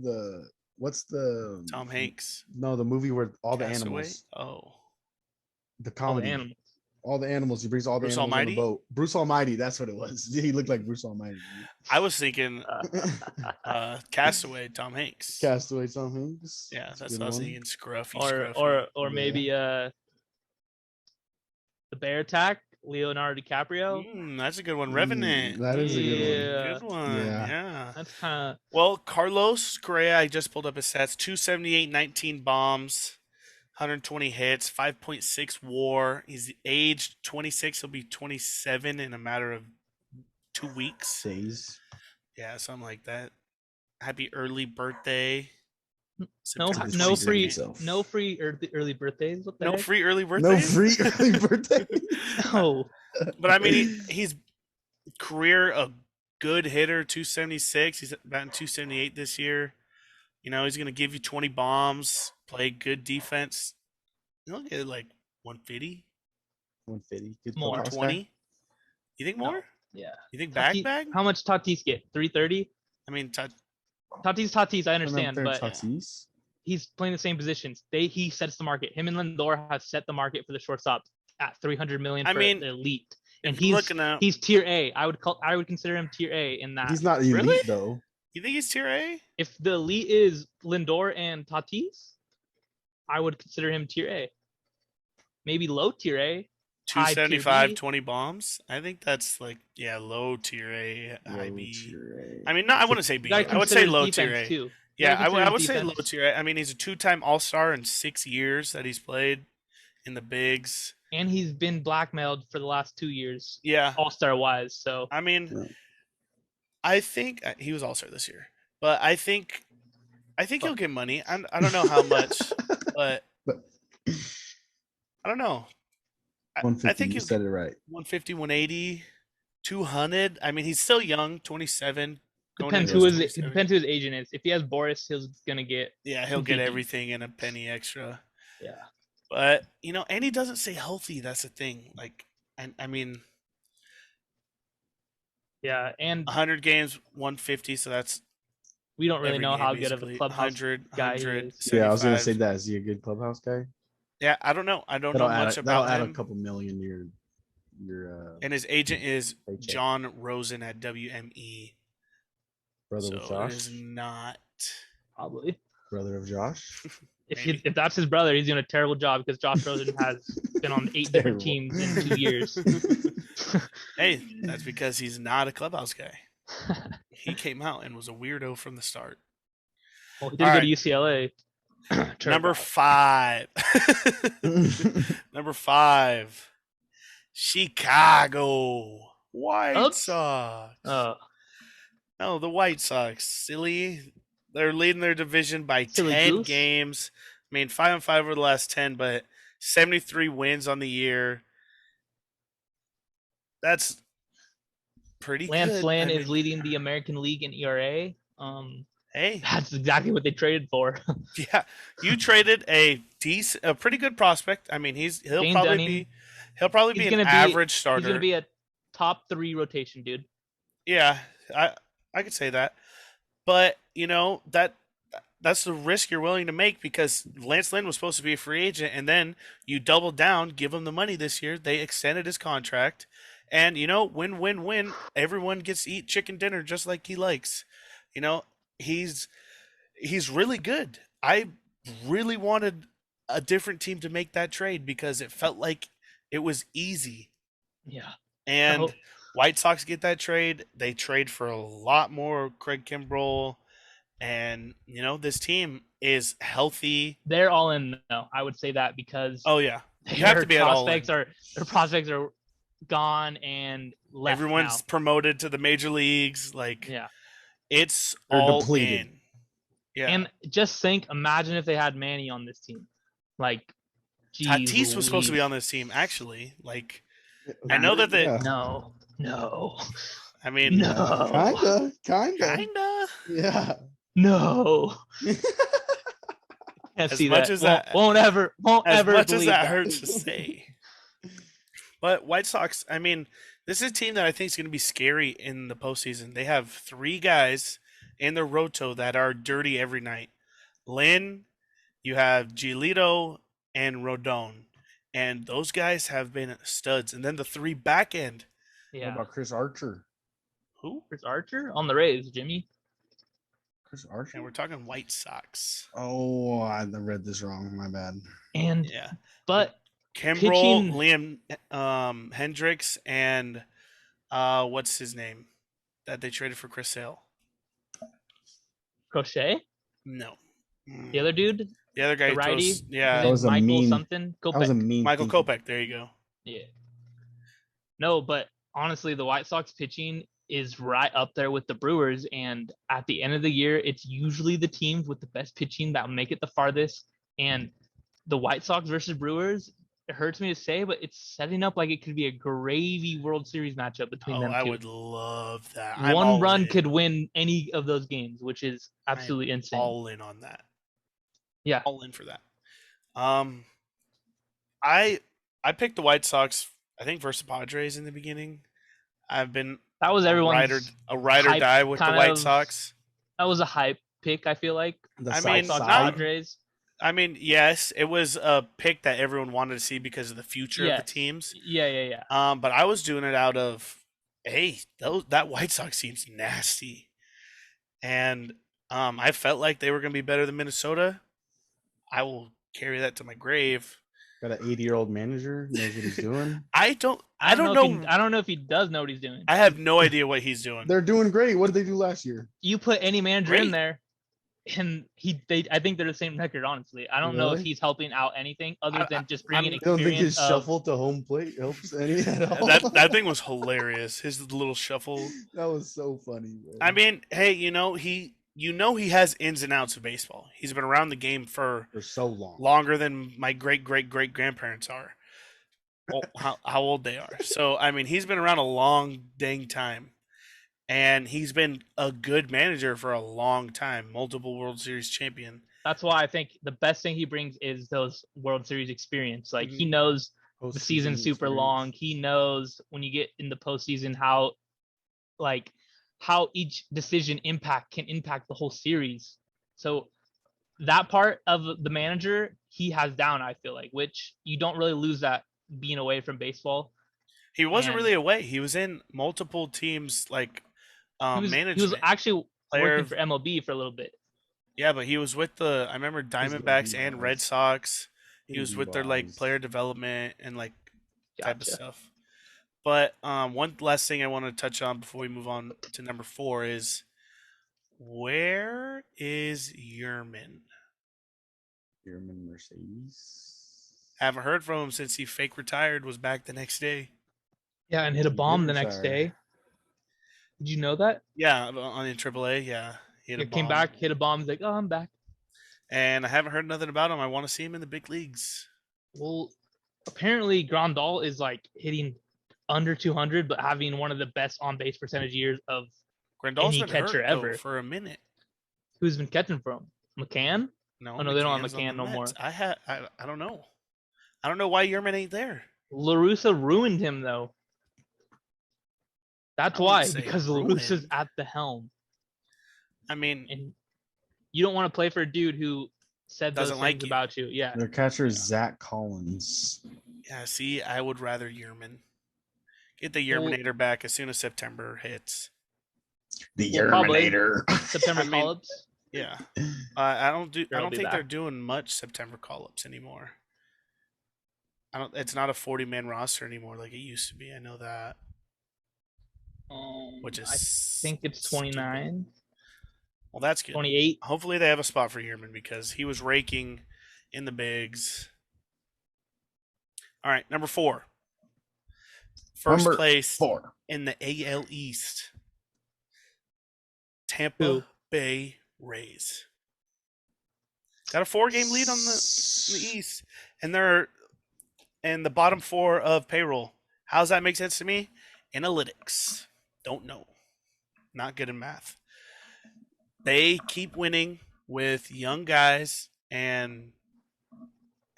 [SPEAKER 2] what's the
[SPEAKER 1] Tom Hanks.
[SPEAKER 2] No, the movie where all the
[SPEAKER 1] Castaway?
[SPEAKER 2] animals,
[SPEAKER 1] Oh,
[SPEAKER 2] the
[SPEAKER 3] All the
[SPEAKER 2] comedy,
[SPEAKER 3] animals.
[SPEAKER 2] all the animals. He brings all the
[SPEAKER 1] Bruce
[SPEAKER 2] animals
[SPEAKER 1] Almighty?
[SPEAKER 2] on the boat. Bruce Almighty. That's what it was. He looked like Bruce Almighty.
[SPEAKER 1] I was thinking Castaway, Tom Hanks.
[SPEAKER 2] Castaway, Tom Hanks.
[SPEAKER 1] Yeah,
[SPEAKER 2] That's a
[SPEAKER 1] that's
[SPEAKER 2] good
[SPEAKER 1] what I was
[SPEAKER 2] one.
[SPEAKER 1] thinking. Scruffy,
[SPEAKER 3] Or
[SPEAKER 1] scruffy.
[SPEAKER 3] or
[SPEAKER 2] Yeah.
[SPEAKER 3] maybe the Bear Attack, Leonardo DiCaprio.
[SPEAKER 1] That's a good one. Revenant.
[SPEAKER 2] That is a good one.
[SPEAKER 3] Yeah.
[SPEAKER 1] Good one.
[SPEAKER 2] Yeah.
[SPEAKER 1] Yeah.
[SPEAKER 3] That's kind of
[SPEAKER 1] Well, Carlos Correa, I just pulled up his stats: 278, 19 bombs, 120 hits, 5.6 WAR. He's aged 26. He'll be 27 in a matter of 2 weeks.
[SPEAKER 2] Days.
[SPEAKER 1] Yeah, something like that. Happy early birthday.
[SPEAKER 3] No,
[SPEAKER 1] September
[SPEAKER 3] no
[SPEAKER 1] 22nd.
[SPEAKER 3] free,
[SPEAKER 2] himself.
[SPEAKER 3] no free early birthdays. What the
[SPEAKER 1] No
[SPEAKER 3] heck?
[SPEAKER 1] free early
[SPEAKER 2] No
[SPEAKER 1] birthdays.
[SPEAKER 2] free early birthday.
[SPEAKER 3] No.
[SPEAKER 1] But I mean, he's career a good hitter, 276. He's batting 278 this year. You know, he's going to give you 20 bombs, play good defense. He'll get like 150,
[SPEAKER 2] 150. Good
[SPEAKER 3] More.
[SPEAKER 2] clubhouse guy.
[SPEAKER 1] 120. You think more?
[SPEAKER 3] No. Yeah.
[SPEAKER 1] You think
[SPEAKER 3] Tatis,
[SPEAKER 1] bag?
[SPEAKER 3] how much Tatis get? 330.
[SPEAKER 1] I mean,
[SPEAKER 3] Tatis. I
[SPEAKER 2] I'm not
[SPEAKER 3] understand,
[SPEAKER 2] there,
[SPEAKER 3] but
[SPEAKER 2] Tatis.
[SPEAKER 3] he's playing the same positions. He sets the market. Him and Lindor have set the market for the shortstop at 300 million
[SPEAKER 1] I
[SPEAKER 3] for
[SPEAKER 1] mean,
[SPEAKER 3] the elite, and
[SPEAKER 1] if you're looking at,
[SPEAKER 3] he's tier A. I would consider him tier A in that.
[SPEAKER 2] He's not elite
[SPEAKER 1] Really?
[SPEAKER 2] though.
[SPEAKER 1] you think he's tier A?
[SPEAKER 3] If the elite is Lindor and Tatis, I would consider him tier A. Maybe low tier A. High tier
[SPEAKER 1] 275,
[SPEAKER 3] B.
[SPEAKER 1] 20 bombs. I think that's like, yeah, low tier A, high
[SPEAKER 2] Low
[SPEAKER 1] B.
[SPEAKER 2] tier A.
[SPEAKER 1] I mean, no, I wouldn't say B.
[SPEAKER 3] You gotta
[SPEAKER 1] I would say
[SPEAKER 3] consider
[SPEAKER 1] low
[SPEAKER 3] his
[SPEAKER 1] tier
[SPEAKER 3] defense
[SPEAKER 1] A.
[SPEAKER 3] too. You
[SPEAKER 1] Yeah,
[SPEAKER 3] gotta consider
[SPEAKER 1] I
[SPEAKER 3] his
[SPEAKER 1] would say low
[SPEAKER 3] defense.
[SPEAKER 1] tier A. I mean, he's a 2-time All Star in 6 years that he's played in the bigs.
[SPEAKER 3] And he's been blackmailed for the last 2 years,
[SPEAKER 1] Yeah,
[SPEAKER 3] all-star wise. So
[SPEAKER 1] I mean,
[SPEAKER 2] Yeah.
[SPEAKER 1] I think he was All Star this year, but I think he'll get money. I don't know how much, but
[SPEAKER 2] But
[SPEAKER 1] I don't know. I
[SPEAKER 2] 150.
[SPEAKER 1] think
[SPEAKER 2] You
[SPEAKER 1] he'll
[SPEAKER 2] said
[SPEAKER 1] get
[SPEAKER 2] it right.
[SPEAKER 1] 150, 180, 200. I mean, he's still young, 27. going
[SPEAKER 3] depends
[SPEAKER 1] into
[SPEAKER 3] who
[SPEAKER 1] his
[SPEAKER 3] his
[SPEAKER 1] 27.
[SPEAKER 3] depends who his agent is. If he has Boris, he's gonna get
[SPEAKER 1] Yeah, he'll get
[SPEAKER 3] 250.
[SPEAKER 1] everything and a penny extra.
[SPEAKER 3] Yeah.
[SPEAKER 1] But and he doesn't stay healthy. That's the thing. Like, and I mean,
[SPEAKER 3] Yeah, and
[SPEAKER 1] 100 games, 150. So that's
[SPEAKER 3] we don't really
[SPEAKER 1] every
[SPEAKER 3] know
[SPEAKER 1] game,
[SPEAKER 3] how good of a
[SPEAKER 1] basically.
[SPEAKER 3] clubhouse
[SPEAKER 1] 100,
[SPEAKER 3] guy he
[SPEAKER 1] 100,
[SPEAKER 3] is.
[SPEAKER 2] Yeah, I was gonna
[SPEAKER 1] 75.
[SPEAKER 2] say that. Is he a good clubhouse guy?
[SPEAKER 1] Yeah, I don't know. I don't
[SPEAKER 2] That'll
[SPEAKER 1] know
[SPEAKER 2] add
[SPEAKER 1] much
[SPEAKER 2] that'll
[SPEAKER 1] about
[SPEAKER 2] add
[SPEAKER 1] him.
[SPEAKER 2] a couple million to your
[SPEAKER 1] And his agent is
[SPEAKER 2] paycheck.
[SPEAKER 1] John Rosen at WME.
[SPEAKER 2] Brother
[SPEAKER 1] So
[SPEAKER 2] of
[SPEAKER 1] it
[SPEAKER 2] Josh.
[SPEAKER 1] is not.
[SPEAKER 3] Probably.
[SPEAKER 2] Brother of Josh.
[SPEAKER 1] Maybe.
[SPEAKER 3] If that's his brother, he's doing a terrible job because Josh Rosen has been on 8 different
[SPEAKER 2] Terrible.
[SPEAKER 3] teams in 2 years.
[SPEAKER 1] Hey, that's because he's not a clubhouse guy. He came out and was a weirdo from the start.
[SPEAKER 3] Well, he did
[SPEAKER 1] All
[SPEAKER 3] go
[SPEAKER 1] right.
[SPEAKER 3] to UCLA.
[SPEAKER 1] Number
[SPEAKER 3] Turns out.
[SPEAKER 1] 5. Number 5. Chicago White
[SPEAKER 3] Cubs?
[SPEAKER 1] Sox.
[SPEAKER 3] Oh,
[SPEAKER 1] No, the White Sox. Silly. They're leading their division by
[SPEAKER 3] Silly
[SPEAKER 1] 10
[SPEAKER 3] goose.
[SPEAKER 1] games. I mean, 5-5 over the last 10, but 73 wins on the year. That's pretty
[SPEAKER 3] Lance
[SPEAKER 1] good.
[SPEAKER 3] Lynn
[SPEAKER 1] I
[SPEAKER 3] is
[SPEAKER 1] mean,
[SPEAKER 3] leading the American League in ERA.
[SPEAKER 1] hey,
[SPEAKER 3] That's exactly what they traded for.
[SPEAKER 1] yeah, you traded a pretty good prospect. I mean, he'll
[SPEAKER 3] Dane
[SPEAKER 1] probably
[SPEAKER 3] Dunning.
[SPEAKER 1] be
[SPEAKER 3] He's
[SPEAKER 1] an
[SPEAKER 3] gonna be
[SPEAKER 1] average
[SPEAKER 3] He's
[SPEAKER 1] starter.
[SPEAKER 3] gonna be a top 3 rotation dude.
[SPEAKER 1] Yeah, I could say that. But, that's the risk you're willing to make because Lance Lynn was supposed to be a free agent and then you double down, give him the money this year. They extended his contract. And, win-win-win. Everyone gets to eat chicken dinner just like he likes. He's really good. I really wanted a different team to make that trade because it felt like it was easy.
[SPEAKER 3] Yeah.
[SPEAKER 1] And
[SPEAKER 3] Oh.
[SPEAKER 1] White Sox get that trade. They trade for a lot more Craig Kimbrell. And, this team is healthy.
[SPEAKER 3] They're all in though. I would say that because
[SPEAKER 1] Oh, yeah. You have to be at all in.
[SPEAKER 3] their prospects are gone and left
[SPEAKER 1] Everyone's
[SPEAKER 3] now.
[SPEAKER 1] promoted to the major leagues. Like,
[SPEAKER 3] Yeah.
[SPEAKER 1] it's
[SPEAKER 2] They're
[SPEAKER 1] all
[SPEAKER 2] depleted.
[SPEAKER 1] in. Yeah.
[SPEAKER 3] And just imagine if they had Manny on this team. Like, geez,
[SPEAKER 1] Tatis was supposed to be
[SPEAKER 3] Louise.
[SPEAKER 1] on this team, actually. Like, I know that they.
[SPEAKER 2] Yeah.
[SPEAKER 3] No.
[SPEAKER 1] I mean,
[SPEAKER 3] No.
[SPEAKER 2] Kinda. Yeah.
[SPEAKER 3] No. Can't
[SPEAKER 1] As
[SPEAKER 3] see
[SPEAKER 1] much
[SPEAKER 3] that.
[SPEAKER 1] as that-
[SPEAKER 3] Won't ever
[SPEAKER 1] as much as
[SPEAKER 3] believe
[SPEAKER 1] that hurts to say. But White Sox, I mean, this is a team that I think is going to be scary in the postseason. They have 3 guys in their roto that are dirty every night. Lynn, you have Giolito, and Rodon. And those guys have been studs. And then the 3 back end.
[SPEAKER 2] What
[SPEAKER 3] Yeah.
[SPEAKER 2] about Chris Archer?
[SPEAKER 1] Who?
[SPEAKER 3] Chris Archer on the Rays, Jimmy.
[SPEAKER 2] Chris Archer?
[SPEAKER 1] And we're talking White Sox.
[SPEAKER 2] Oh, I read this wrong. My bad.
[SPEAKER 3] And
[SPEAKER 1] Yeah.
[SPEAKER 3] but
[SPEAKER 1] Kimbrel,
[SPEAKER 3] pitching-
[SPEAKER 1] Liam Hendricks, and what's his name that they traded for Chris Sale?
[SPEAKER 3] Crochet,
[SPEAKER 1] No.
[SPEAKER 3] the other dude,
[SPEAKER 1] The other guy
[SPEAKER 3] the
[SPEAKER 1] who
[SPEAKER 3] righty?
[SPEAKER 1] throws, yeah,
[SPEAKER 2] That was a
[SPEAKER 3] Michael
[SPEAKER 2] mean-
[SPEAKER 3] something.
[SPEAKER 2] That was a
[SPEAKER 3] Kopech.
[SPEAKER 2] mean.
[SPEAKER 1] Michael
[SPEAKER 2] thinking.
[SPEAKER 1] Kopech. There you go.
[SPEAKER 3] Yeah. No, but honestly, the White Sox pitching is right up there with the Brewers. And at the end of the year, it's usually the teams with the best pitching that make it the farthest. And the White Sox versus Brewers, it hurts me to say, but it's setting up like it could be a gravy World Series matchup between
[SPEAKER 1] Oh,
[SPEAKER 3] them
[SPEAKER 1] I
[SPEAKER 3] two.
[SPEAKER 1] would love that. I'm
[SPEAKER 3] One
[SPEAKER 1] all
[SPEAKER 3] run
[SPEAKER 1] in.
[SPEAKER 3] could win any of those games, which is
[SPEAKER 1] I am
[SPEAKER 3] absolutely insane.
[SPEAKER 1] all in on that.
[SPEAKER 3] Yeah.
[SPEAKER 1] All in for that. I picked the White Sox, I think, versus Padres in the beginning. I've been
[SPEAKER 3] That was everyone's
[SPEAKER 1] a ride or
[SPEAKER 3] hype
[SPEAKER 1] die with the
[SPEAKER 3] kind
[SPEAKER 1] White
[SPEAKER 3] of.
[SPEAKER 1] Sox.
[SPEAKER 3] That was a hype pick, I feel like.
[SPEAKER 2] The
[SPEAKER 1] I
[SPEAKER 2] South
[SPEAKER 3] White
[SPEAKER 1] mean,
[SPEAKER 3] Sox
[SPEAKER 2] Side.
[SPEAKER 3] Padres.
[SPEAKER 1] I mean, yes, it was a pick that everyone wanted to see because of the future of the
[SPEAKER 3] Yes.
[SPEAKER 1] teams.
[SPEAKER 3] Yeah.
[SPEAKER 1] But I was doing it out of, hey, that White Sox team's nasty, and I felt like they were going to be better than Minnesota. I will carry that to my grave.
[SPEAKER 2] Got an 80-year-old manager, knows what he's doing.
[SPEAKER 1] I don't know.
[SPEAKER 3] I don't know if he does know what he's doing.
[SPEAKER 1] I have no idea what he's doing.
[SPEAKER 2] They're doing great. What did they do last year?
[SPEAKER 3] You put any manager in
[SPEAKER 1] Great.
[SPEAKER 3] there, and I think they're the same record. Honestly, I don't know if
[SPEAKER 2] Really?
[SPEAKER 3] he's helping out anything other than just bringing
[SPEAKER 2] You don't think his
[SPEAKER 3] experience. Of,
[SPEAKER 2] shuffle to home plate helps any at all?
[SPEAKER 1] That thing was hilarious. His little shuffle.
[SPEAKER 2] That was so funny, man.
[SPEAKER 1] I mean, hey, he has ins and outs of baseball. He's been around the game for
[SPEAKER 2] so long.
[SPEAKER 1] longer than my great grandparents are. Well, how old they are. So I mean, he's been around a long dang time, and he's been a good manager for a long time. Multiple World Series champion.
[SPEAKER 3] That's why I think the best thing he brings is those World Series experience. Like he knows the season's super long. He knows when you get in the postseason how each decision can impact the whole series. So that part of the manager he has down, I feel like, which you don't really lose that being away from baseball.
[SPEAKER 1] He wasn't really away. He was in multiple teams, like management.
[SPEAKER 3] He was actually
[SPEAKER 1] player
[SPEAKER 3] working for MLB for a little bit.
[SPEAKER 1] Yeah, but he was with I remember Diamondbacks and Red Sox. He was with their like player development and like type of stuff. But one last thing I want to touch on before we move on to number 4 is, where is Yerman?
[SPEAKER 2] Yerman Mercedes.
[SPEAKER 1] Haven't heard from him since he fake retired. Was back the next day.
[SPEAKER 3] Yeah, and hit a bomb the next day. Did you know that?
[SPEAKER 1] Yeah, on in AAA. Yeah,
[SPEAKER 3] he came back, hit a bomb. He's like, "Oh, I'm back."
[SPEAKER 1] And I haven't heard nothing about him. I want to see him in the big leagues.
[SPEAKER 3] Well, apparently Grandal is like hitting under 200, but having one of the best on base percentage years of any catcher ever
[SPEAKER 1] for a minute.
[SPEAKER 3] Who's been catching for him? McCann?
[SPEAKER 1] No,
[SPEAKER 3] oh no, they don't have McCann no more.
[SPEAKER 1] I don't know. I don't know why Yerman ain't there.
[SPEAKER 3] La Russa ruined him though. That's why, because La Russa's at the helm.
[SPEAKER 1] I mean,
[SPEAKER 3] and you don't want to play for a dude who said those things about you. Yeah.
[SPEAKER 2] Their catcher is Zach Collins.
[SPEAKER 1] Yeah, see, I would rather Yerman. Get the Yerminator back as soon as September hits.
[SPEAKER 2] The Yerminator.
[SPEAKER 3] September call-ups.
[SPEAKER 1] Yeah, I don't think they're doing much September call-ups anymore. It's not a 40-man roster anymore like it used to be. I know that. Which is,
[SPEAKER 3] I think it's 29.
[SPEAKER 1] Well, that's good.
[SPEAKER 3] 28.
[SPEAKER 1] Hopefully they have a spot for Yerman because he was raking in the bigs. All right, number 4. First place in the AL East. Tampa Bay Rays. Got a 4-game lead on the East. And they're in the bottom 4 of payroll. How does that make sense to me? Analytics. Don't know. Not good in math. They keep winning with young guys, and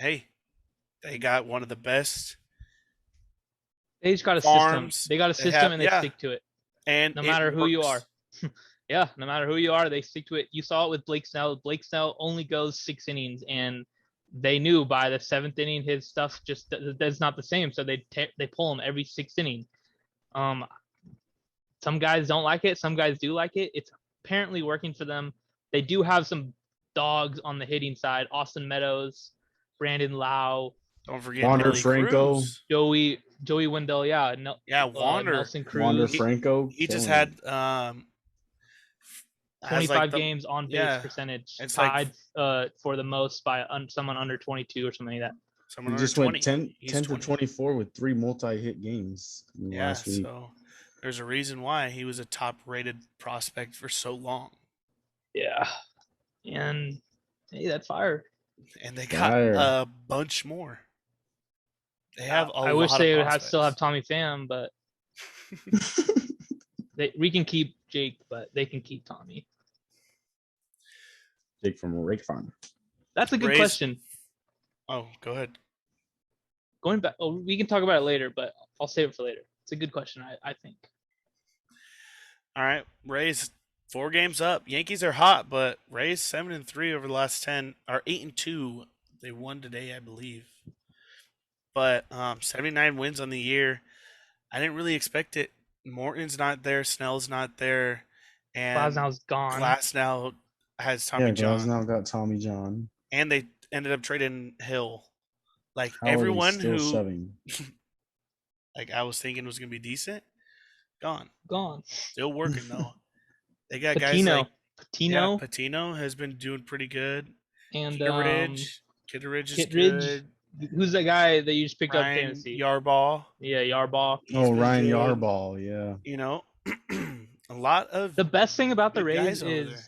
[SPEAKER 1] hey, they got one of the best.
[SPEAKER 3] They just got a system. They got a system, and they stick to it.
[SPEAKER 1] And
[SPEAKER 3] no matter who you are. Yeah, no matter who you are, they stick to it. You saw it with Blake Snell. Blake Snell only goes 6 innings, and they knew by the 7th inning his stuff just that's not the same. So they pull him every 6th inning. Some guys don't like it. Some guys do like it. It's apparently working for them. They do have some dogs on the hitting side: Austin Meadows, Brandon Lau,
[SPEAKER 1] don't forget
[SPEAKER 2] Wander Franco,
[SPEAKER 3] Joey Wendell.
[SPEAKER 1] Wander.
[SPEAKER 3] Nelson Cruz.
[SPEAKER 2] Wander Franco.
[SPEAKER 1] He just had
[SPEAKER 3] 25 games on base percentage. It's tied for the most by someone under 22 or something like that.
[SPEAKER 2] He just went 10 to 24 with 3 multi-hit games last week.
[SPEAKER 1] So There's a reason why he was a top-rated prospect for so long,
[SPEAKER 3] Yeah. And hey, that's fire.
[SPEAKER 1] and they got
[SPEAKER 2] Fire.
[SPEAKER 1] a bunch more. They have a
[SPEAKER 3] I wish
[SPEAKER 1] lot of
[SPEAKER 3] they would still have
[SPEAKER 1] prospects.
[SPEAKER 3] Tommy Pham, but we can keep Jake, but they can keep Tommy.
[SPEAKER 2] Jake from Rake Farm.
[SPEAKER 3] That's a good
[SPEAKER 1] Rays.
[SPEAKER 3] question.
[SPEAKER 1] Oh, go ahead.
[SPEAKER 3] Going back, we can talk about it later, but I'll save it for later. It's a good question, I think.
[SPEAKER 1] All right, Rays 4 games up. Yankees are hot, but Rays 7-3 over the last 10, or 8-2. They won today, I believe. But 79 wins on the year. I didn't really expect it. Morton's not there, Snell's not there, and
[SPEAKER 3] Glasnow's gone.
[SPEAKER 1] Glasnow has Tommy
[SPEAKER 2] Yeah,
[SPEAKER 1] John,
[SPEAKER 2] Glasnow got Tommy John.
[SPEAKER 1] and they ended up trading Hill. Like
[SPEAKER 2] How are they
[SPEAKER 1] everyone
[SPEAKER 2] still
[SPEAKER 1] who,
[SPEAKER 2] shoving?
[SPEAKER 1] like I was thinking was gonna be decent, gone.
[SPEAKER 3] Gone.
[SPEAKER 1] Still working though. They got guys
[SPEAKER 3] Patino.
[SPEAKER 1] like
[SPEAKER 3] Patino
[SPEAKER 1] Patino has been doing pretty good.
[SPEAKER 3] and
[SPEAKER 1] Kitteridge is
[SPEAKER 3] Kittredge.
[SPEAKER 1] good.
[SPEAKER 3] Who's that guy that you just picked up
[SPEAKER 1] Ryan
[SPEAKER 3] fantasy?
[SPEAKER 1] Yarball.
[SPEAKER 3] Yeah, Yarbaugh.
[SPEAKER 1] He's
[SPEAKER 2] Oh,
[SPEAKER 1] been
[SPEAKER 2] Ryan
[SPEAKER 1] good.
[SPEAKER 2] Yarball, yeah.
[SPEAKER 1] You know, a lot of
[SPEAKER 3] The best thing about the
[SPEAKER 1] good
[SPEAKER 3] Rays
[SPEAKER 1] guys over
[SPEAKER 3] is
[SPEAKER 1] there.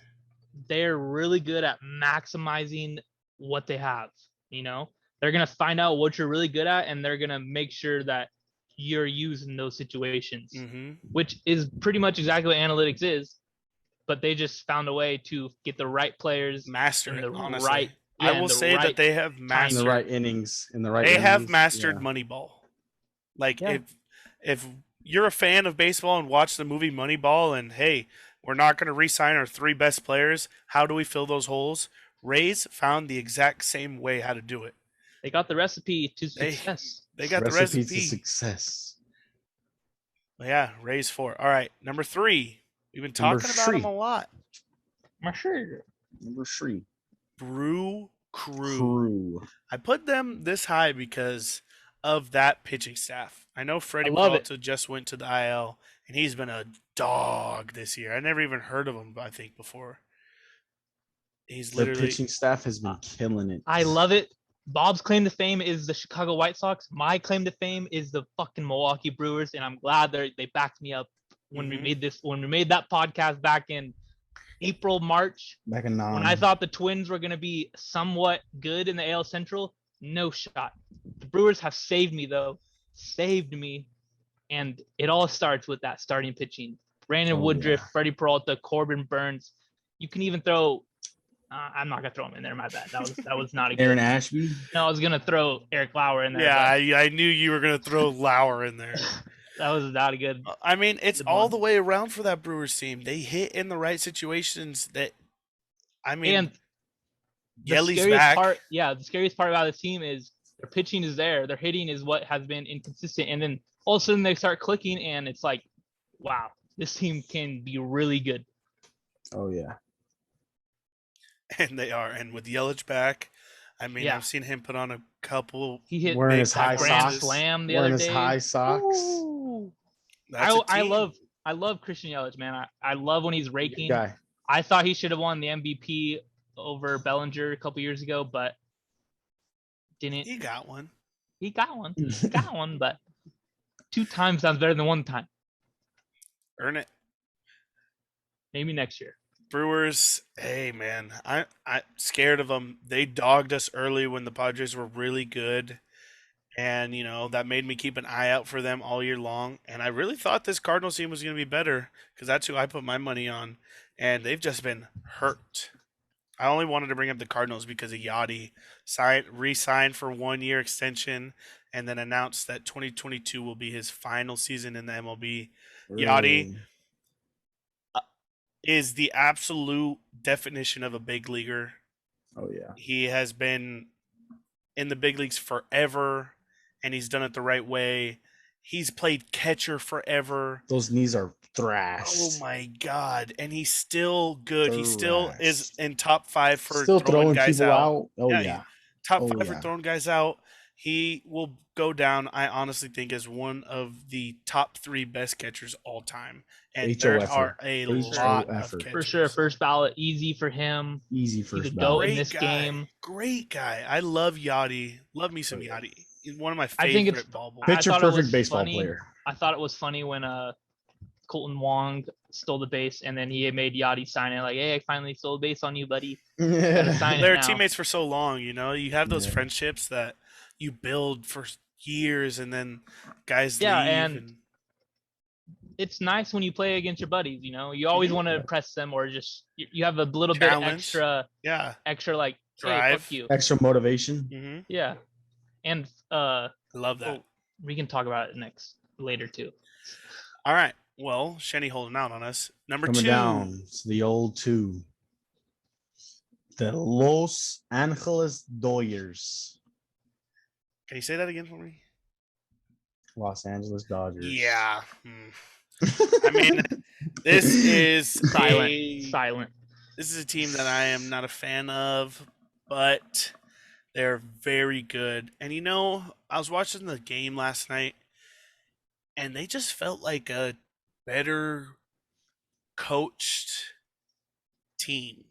[SPEAKER 3] they're really good at maximizing what they have. You know, they're gonna find out what you're really good at, and they're gonna make sure that you're used in those situations, which is pretty much exactly what analytics is. But they just found a way to get the right players,
[SPEAKER 1] Master
[SPEAKER 3] in
[SPEAKER 1] it,
[SPEAKER 3] the
[SPEAKER 1] honestly.
[SPEAKER 3] right.
[SPEAKER 1] I
[SPEAKER 3] in
[SPEAKER 1] will
[SPEAKER 3] the
[SPEAKER 1] say
[SPEAKER 3] right
[SPEAKER 1] that they have
[SPEAKER 2] In
[SPEAKER 1] mastered.
[SPEAKER 2] the right innings. In the right
[SPEAKER 1] They
[SPEAKER 2] innings.
[SPEAKER 1] have mastered
[SPEAKER 2] yeah.
[SPEAKER 1] Moneyball. Like
[SPEAKER 3] Yeah.
[SPEAKER 1] if you're a fan of baseball and watch the movie Moneyball, and hey, we're not going to re-sign our 3 best players. How do we fill those holes? Rays found the exact same way how to do it.
[SPEAKER 3] They got the recipe to success.
[SPEAKER 1] They got the
[SPEAKER 2] Recipe
[SPEAKER 1] recipe.
[SPEAKER 2] to success.
[SPEAKER 1] But yeah, Rays 4. All right, number 3. We've been talking about them a lot.
[SPEAKER 2] Number 3.
[SPEAKER 1] Brew Crew. I put them this high because of that pitching staff. I know Freddy Freeman just went to the IL, and he's been a dog this year. I never even heard of him, I think, before. He's literally
[SPEAKER 2] the pitching staff has been killing it.
[SPEAKER 3] I love it. Bob's claim to fame is the Chicago White Sox. My claim to fame is the fucking Milwaukee Brewers, and I'm glad they backed me up when we made that podcast back in April, March.
[SPEAKER 2] Back in 9.
[SPEAKER 3] When I thought the Twins were going to be somewhat good in the AL Central, no shot. The Brewers have saved me, though. Saved me. And it all starts with that starting pitching. Brandon Woodruff, Freddie Peralta, Corbin Burns. You can even throw... I'm not going to throw him in there. My bad. That was not a good...
[SPEAKER 2] Aaron Ashby?
[SPEAKER 3] No, I was going to throw Eric Lauer in there.
[SPEAKER 1] Yeah, I knew you were going to throw Lauer in there.
[SPEAKER 3] That was not a good...
[SPEAKER 1] I mean, it's all the way around for that Brewers team. They hit in the right situations that... I mean,
[SPEAKER 3] and
[SPEAKER 1] Yelly's back.
[SPEAKER 3] The scariest part about the team is their pitching is there. Their hitting is what has been inconsistent. And then all of a sudden they start clicking, and it's like, wow, this team can be really good.
[SPEAKER 2] Oh, yeah.
[SPEAKER 1] And they are. And with Yelich back, I mean, I've seen him put on a couple.
[SPEAKER 3] He hit
[SPEAKER 2] wearing his high
[SPEAKER 3] grand
[SPEAKER 2] socks.
[SPEAKER 3] slam the
[SPEAKER 2] wearing
[SPEAKER 3] other day.
[SPEAKER 2] his high socks.
[SPEAKER 3] I love Christian Yelich, man. I love when he's raking.
[SPEAKER 2] Guy.
[SPEAKER 3] I thought he should have won the MVP over Bellinger a couple years ago, but didn't.
[SPEAKER 1] He got one.
[SPEAKER 3] He got one, but 2 times sounds better than 1 time.
[SPEAKER 1] Earn it.
[SPEAKER 3] Maybe next year.
[SPEAKER 1] Brewers, hey man, I'm scared of them. They dogged us early when the Padres were really good, and that made me keep an eye out for them all year long. And I really thought this Cardinals team was going to be better because that's who I put my money on, and they've just been hurt. I only wanted to bring up the Cardinals because of Yachty re-signed for 1-year extension, and then announced that 2022 will be his final season in the MLB.
[SPEAKER 2] Really?
[SPEAKER 1] Yachty is the absolute definition of a big leaguer.
[SPEAKER 2] Oh, yeah.
[SPEAKER 1] He has been in the big leagues forever, and he's done it the right way. He's played catcher forever.
[SPEAKER 2] Those knees are thrashed.
[SPEAKER 1] Oh, my God. And he's still good. He still is in top 5 for
[SPEAKER 2] still
[SPEAKER 1] throwing guys
[SPEAKER 2] people
[SPEAKER 1] out.
[SPEAKER 2] Oh, yeah.
[SPEAKER 1] Top 5 for throwing guys out. He will go down, I honestly think, as one of the top 3 best catchers all time. And there are a lot of catchers.
[SPEAKER 3] For sure, first ballot, easy for him.
[SPEAKER 2] Easy first ballot.
[SPEAKER 3] In this game.
[SPEAKER 1] Great guy. I love Yachty. Love me some Yachty. He's one of my favorite ball boys.
[SPEAKER 2] Picture perfect baseball player.
[SPEAKER 3] I thought it was funny when Colton Wong stole the base, and then he made Yachty sign it. Like, hey, I finally stole a base on you, buddy. Gotta sign it
[SPEAKER 1] They're
[SPEAKER 3] now.
[SPEAKER 1] teammates for so long, you know. You have those
[SPEAKER 2] Yeah.
[SPEAKER 1] friendships that you build for years, and then guys
[SPEAKER 3] Yeah,
[SPEAKER 1] leave,
[SPEAKER 3] and it's nice when you play against your buddies. You always want to
[SPEAKER 2] Yeah.
[SPEAKER 3] impress them, or just you have a little bit
[SPEAKER 1] challenge. Yeah,
[SPEAKER 3] extra like, hey, fuck
[SPEAKER 1] drive.
[SPEAKER 3] you.
[SPEAKER 2] Extra motivation.
[SPEAKER 3] Yeah, and
[SPEAKER 1] I love that.
[SPEAKER 3] we can talk about it later too.
[SPEAKER 1] All right. Well, Shenny holding out on us. Number
[SPEAKER 2] Coming
[SPEAKER 1] 2.
[SPEAKER 2] down. It's the old 2. The Los Angeles Dodgers.
[SPEAKER 1] Can you say that again for me?
[SPEAKER 2] Los Angeles Dodgers.
[SPEAKER 1] Yeah. I mean, this is
[SPEAKER 3] silent.
[SPEAKER 1] This is a team that I am not a fan of, but they're very good. And I was watching the game last night, and they just felt like a better coached team.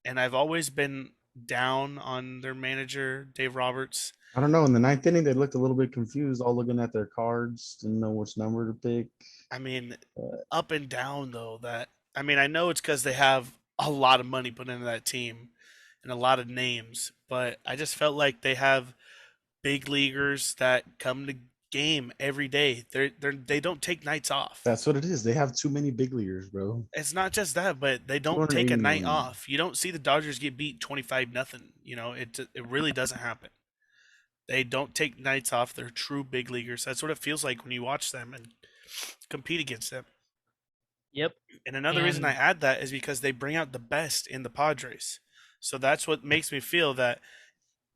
[SPEAKER 1] And I've always been down on their manager, Dave Roberts.
[SPEAKER 2] I don't know. In the 9th inning, they looked a little bit confused, all looking at their cards, didn't know which number to pick.
[SPEAKER 1] I mean, up and down though. I know it's because they have a lot of money put into that team and a lot of names, but I just felt like they have big leaguers that come to game every day. They don't take nights off.
[SPEAKER 2] That's what it is. They have too many big leaguers, bro.
[SPEAKER 1] It's not just that, but they don't take a
[SPEAKER 2] 280
[SPEAKER 1] night
[SPEAKER 2] million.
[SPEAKER 1] off. You don't see the Dodgers get beat 25-0. It really doesn't happen. They don't take nights off. They're true big leaguers. That's what it feels like when you watch them and compete against them.
[SPEAKER 3] Yep.
[SPEAKER 1] And another reason I add that is because they bring out the best in the Padres. So that's what makes me feel that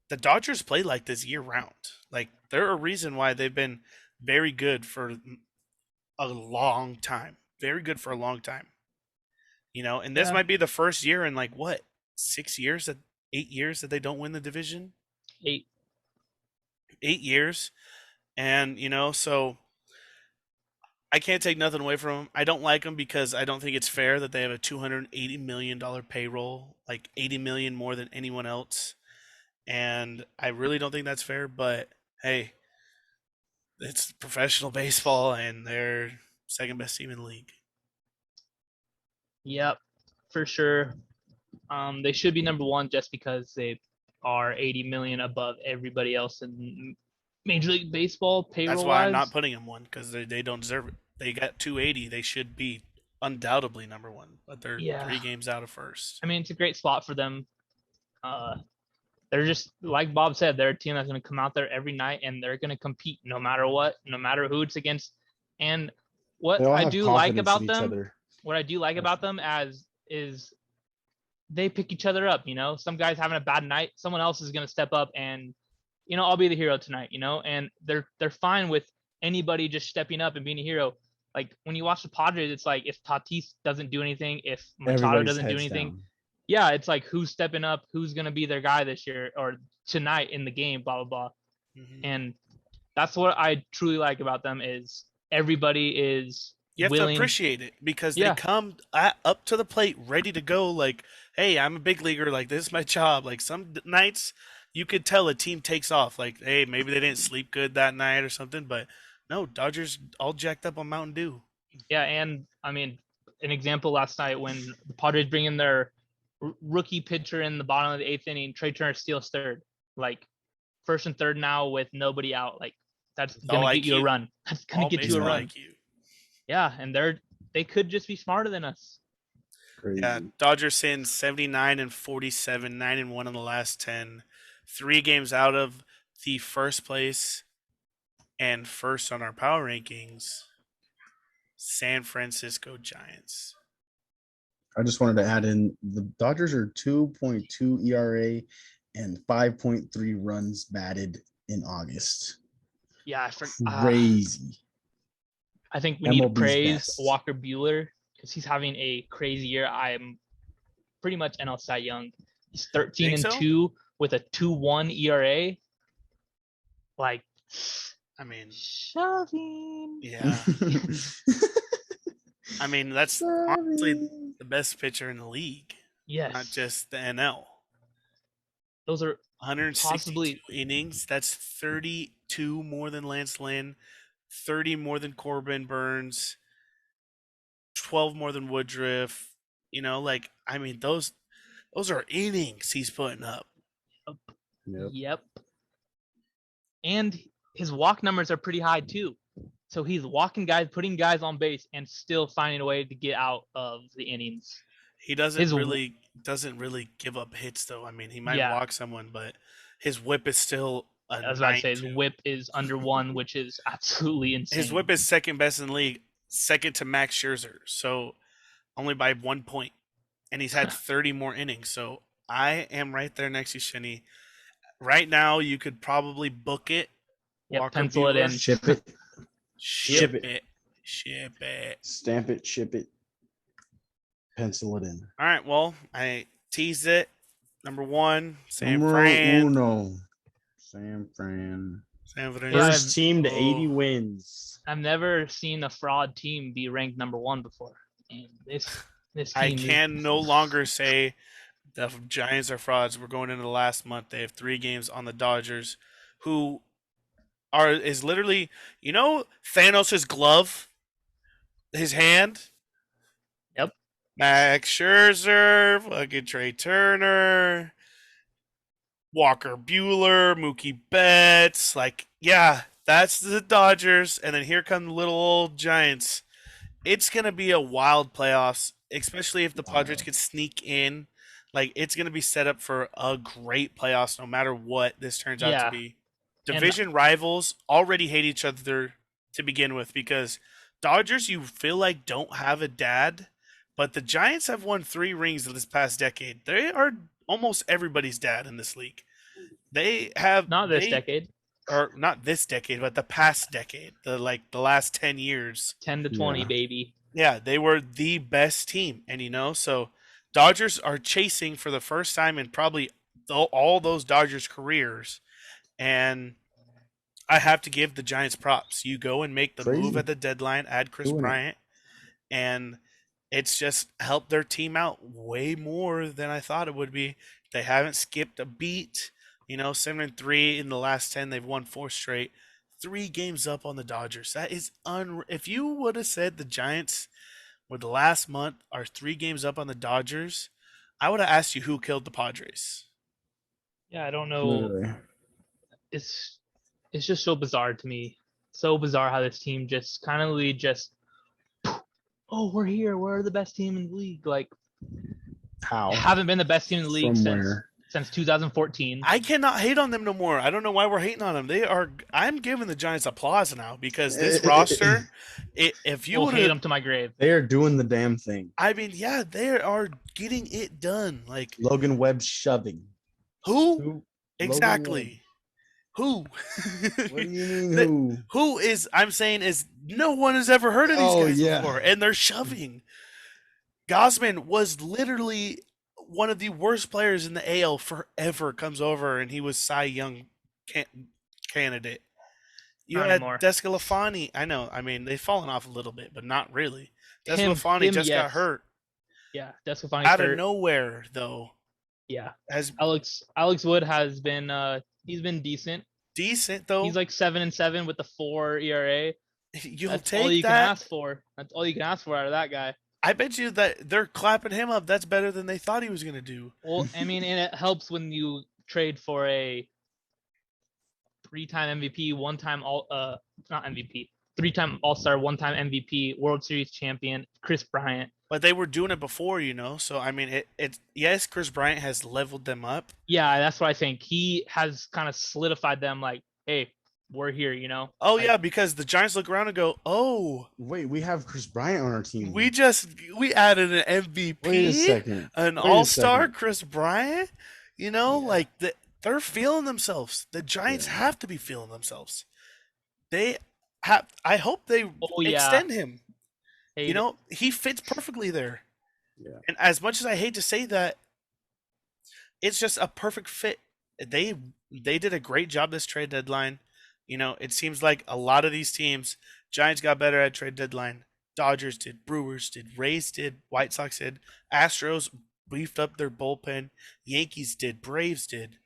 [SPEAKER 1] the Dodgers play like this year round. Like, they're a reason why they've been very good for a long time. Very good for a long time. And this might be the first year in 8 years that they don't win the division?
[SPEAKER 3] 8.
[SPEAKER 1] 8 years. And, so I can't take nothing away from them. I don't like them because I don't think it's fair that they have a $280 million payroll, like $80 million more than anyone else. And I really don't think that's fair, but hey, it's professional baseball and they're second best team in the league.
[SPEAKER 3] Yep, for sure. They should be number 1 just because they are 80 million above everybody else in Major League Baseball payroll.
[SPEAKER 1] That's why I'm not putting them 1, because they don't deserve it. They got 280. They should be undoubtedly number 1, but they're 3 games out of first.
[SPEAKER 3] I mean, it's a great spot for them. They're just, like Bob said, they're a team that's going to come out there every night and they're going to compete no matter what, no matter who it's against. And what I do like about them, is they pick each other up. Some guy's having a bad night, someone else is going to step up and, I'll be the hero tonight. And they're fine with anybody just stepping up and being a hero. Like, when you watch the Padres, it's like if Tatis doesn't do anything, if Machado doesn't do anything, yeah, it's like who's stepping up, who's going to be their guy this year or tonight in the game, blah, blah, blah. Mm-hmm. And that's what I truly like about them is everybody is
[SPEAKER 1] You have to appreciate it because they come up to the plate ready to go like, hey, I'm a big leaguer. Like, this is my job. Like, some nights you could tell a team takes off. Like, hey, maybe they didn't sleep good that night or something. But no, Dodgers all jacked up on Mountain Dew. Yeah,
[SPEAKER 3] and I mean, an example last night when the Padres bring in their rookie pitcher in the bottom of the 8th inning, Trey Turner steals third. Like, first and third now with nobody out. Like, that's gonna get you a run. That's gonna get you a run. Yeah, and they could just be smarter than us.
[SPEAKER 2] Crazy.
[SPEAKER 1] Yeah, Dodgers in 79 and 47, 9-1 in the last 10, 3 games out of the first place and first on our power rankings, San Francisco Giants.
[SPEAKER 2] I just wanted to add in the Dodgers are 2.2 ERA and 5.3 runs batted in August.
[SPEAKER 3] Yeah,
[SPEAKER 2] crazy.
[SPEAKER 3] I think we need to praise Walker Buehler because he's having a crazy year. I'm pretty much NL Cy Young. He's 13-2 with a 2.1 ERA. Like,
[SPEAKER 1] I mean,
[SPEAKER 3] shoving.
[SPEAKER 1] Yeah. I mean, that's honestly the best pitcher in the league.
[SPEAKER 3] Yes.
[SPEAKER 1] Not just the NL.
[SPEAKER 3] Those are
[SPEAKER 1] 162 innings. That's 32 more than Lance Lynn, 30 more than Corbin Burns. 12 more than Woodruff. Like I mean those are innings he's putting up.
[SPEAKER 2] Yep.
[SPEAKER 3] Yep. And his walk numbers are pretty high too. So he's walking guys, putting guys on base, and still finding a way to get out of the innings.
[SPEAKER 1] He doesn't
[SPEAKER 3] His
[SPEAKER 1] really give up hits though. I mean, he might
[SPEAKER 3] yeah,
[SPEAKER 1] walk someone, but his whip is still a
[SPEAKER 3] I was about to say his
[SPEAKER 1] 9.2.
[SPEAKER 3] whip is under 1, which is absolutely
[SPEAKER 1] His
[SPEAKER 3] insane.
[SPEAKER 1] whip is second best in the league, second to Max Scherzer, so only by 1 point. And he's had 30 more innings. So I am right there next to Shinny. Right now, you could probably book it.
[SPEAKER 3] Yep,
[SPEAKER 1] Walker
[SPEAKER 3] pencil it
[SPEAKER 1] Buehler.
[SPEAKER 3] in.
[SPEAKER 2] Ship it,
[SPEAKER 1] Ship
[SPEAKER 2] Ship it.
[SPEAKER 1] it. Ship it.
[SPEAKER 2] stamp it, ship it, pencil it in.
[SPEAKER 1] All right. Well, I teased it. Number one, San
[SPEAKER 2] Numero
[SPEAKER 1] Fran.
[SPEAKER 2] uno, San Fran.
[SPEAKER 1] San Fran.
[SPEAKER 3] Yeah,
[SPEAKER 2] First team to 80
[SPEAKER 1] Oh.
[SPEAKER 2] wins.
[SPEAKER 3] I've never seen a fraud team be ranked number 1 before. And this
[SPEAKER 1] I
[SPEAKER 3] team
[SPEAKER 1] can no longer say the Giants are frauds. We're going into the last month. They have 3 games on the Dodgers, who is literally, Thanos' glove, his hand.
[SPEAKER 3] Yep.
[SPEAKER 1] Max Scherzer, fucking Trey Turner, Walker Bueller, Mookie Betts. Like, yeah, that's the Dodgers. And then here come the little old Giants. It's going to be a wild playoffs, especially if the Padres could sneak in. Like, it's going to be set up for a great playoffs no matter what this turns out to
[SPEAKER 3] Yeah.
[SPEAKER 1] be.
[SPEAKER 3] And
[SPEAKER 1] Division rivals already hate each other to begin with because Dodgers, you feel like, don't have a dad, but the Giants have won 3 rings in this past decade. They are almost everybody's dad in this league. They have
[SPEAKER 3] not this decade.
[SPEAKER 1] or not this decade, but the past decade, the last 10 years.
[SPEAKER 3] 10 to 20,
[SPEAKER 2] Yeah.
[SPEAKER 3] baby.
[SPEAKER 1] Yeah, they were the best team, and so Dodgers are chasing for the first time in probably all those Dodgers careers, and I have to give the Giants props. You go and make the move
[SPEAKER 2] Crazy.
[SPEAKER 1] at the deadline, add Chris
[SPEAKER 2] Doing it.
[SPEAKER 1] Bryant, and it's just helped their team out way more than I thought it would be. They haven't skipped a beat. 7-3 in the last 10. They've won 4 straight. 3 games up on the Dodgers. That is If you would have said the Giants were the last month are 3 games up on the Dodgers, I would have asked you who killed the Padres.
[SPEAKER 3] Yeah, I don't know.
[SPEAKER 2] Literally.
[SPEAKER 3] It's just so bizarre to me. So bizarre how this team just kind of just, oh, we're here. We're the best team in the league. Like,
[SPEAKER 2] How?
[SPEAKER 3] haven't been the best team in the league
[SPEAKER 2] From
[SPEAKER 3] since
[SPEAKER 2] where?
[SPEAKER 3] 2014.
[SPEAKER 1] I cannot hate on them no more. I don't know why we're hating on them. I'm giving the Giants applause now because this roster, if you
[SPEAKER 3] Will
[SPEAKER 1] would
[SPEAKER 3] hate
[SPEAKER 1] have,
[SPEAKER 3] them to my grave.
[SPEAKER 2] They are doing the damn thing.
[SPEAKER 1] I mean, yeah, they are getting it done. Like
[SPEAKER 2] Logan Webb shoving.
[SPEAKER 1] who
[SPEAKER 2] Who?
[SPEAKER 1] exactly? Who?
[SPEAKER 2] What do you mean
[SPEAKER 1] The-
[SPEAKER 2] who?
[SPEAKER 1] Who is? I'm saying is no one has ever heard of these
[SPEAKER 2] Oh,
[SPEAKER 1] guys
[SPEAKER 2] yeah.
[SPEAKER 1] before, and they're shoving. Gosman was literally one of the worst players in the AL forever. Comes over and he was Cy Young candidate. You
[SPEAKER 3] Not
[SPEAKER 1] had
[SPEAKER 3] anymore.
[SPEAKER 1] Descalafani. I know. I mean, they've fallen off a little bit, but not really.
[SPEAKER 3] Him,
[SPEAKER 1] Descalafani just got
[SPEAKER 3] yes.
[SPEAKER 1] hurt
[SPEAKER 3] Yeah, Descalafani's
[SPEAKER 1] out
[SPEAKER 3] hurt.
[SPEAKER 1] of nowhere, though.
[SPEAKER 3] Yeah,
[SPEAKER 1] As
[SPEAKER 3] Alex Wood has been he's been decent.
[SPEAKER 1] decent though.
[SPEAKER 3] He's like 7-7 with the 4 ERA.
[SPEAKER 1] You'll
[SPEAKER 3] That's
[SPEAKER 1] take
[SPEAKER 3] all you
[SPEAKER 1] that.
[SPEAKER 3] can ask for. That's all you can ask for out of that guy.
[SPEAKER 1] I bet you that they're clapping him up. That's better than they thought he was going to do.
[SPEAKER 3] Well, I mean, and it helps when you trade for a 3-time MVP, not MVP, 3-time All-Star, 1-time MVP, World Series champion, Chris Bryant.
[SPEAKER 1] But they were doing it before, So I mean, yes, Chris Bryant has leveled them up.
[SPEAKER 3] Yeah, that's what I think. He has kind of solidified them. Like, hey, we're here.
[SPEAKER 1] Oh
[SPEAKER 3] Like,
[SPEAKER 1] yeah, because the Giants look around and go, "Oh,
[SPEAKER 2] Wait, we have Chris Bryant on our team.
[SPEAKER 1] we added an MVP,
[SPEAKER 2] Wait a second.
[SPEAKER 1] an
[SPEAKER 2] Wait a
[SPEAKER 1] All-Star,
[SPEAKER 2] second.
[SPEAKER 1] Chris Bryant." Like they're feeling themselves. The Giants
[SPEAKER 2] Yeah.
[SPEAKER 1] have to be feeling themselves. They have. I hope they
[SPEAKER 3] Oh, yeah.
[SPEAKER 1] extend him.
[SPEAKER 3] hey,
[SPEAKER 1] He fits perfectly there.
[SPEAKER 2] Yeah.
[SPEAKER 1] And as much as I hate to say that, it's just a perfect fit. They did a great job this trade deadline. It seems like a lot of these teams, Giants got better at trade deadline. Dodgers did, Brewers did, Rays did, White Sox did, Astros beefed up their bullpen, Yankees did, Braves did,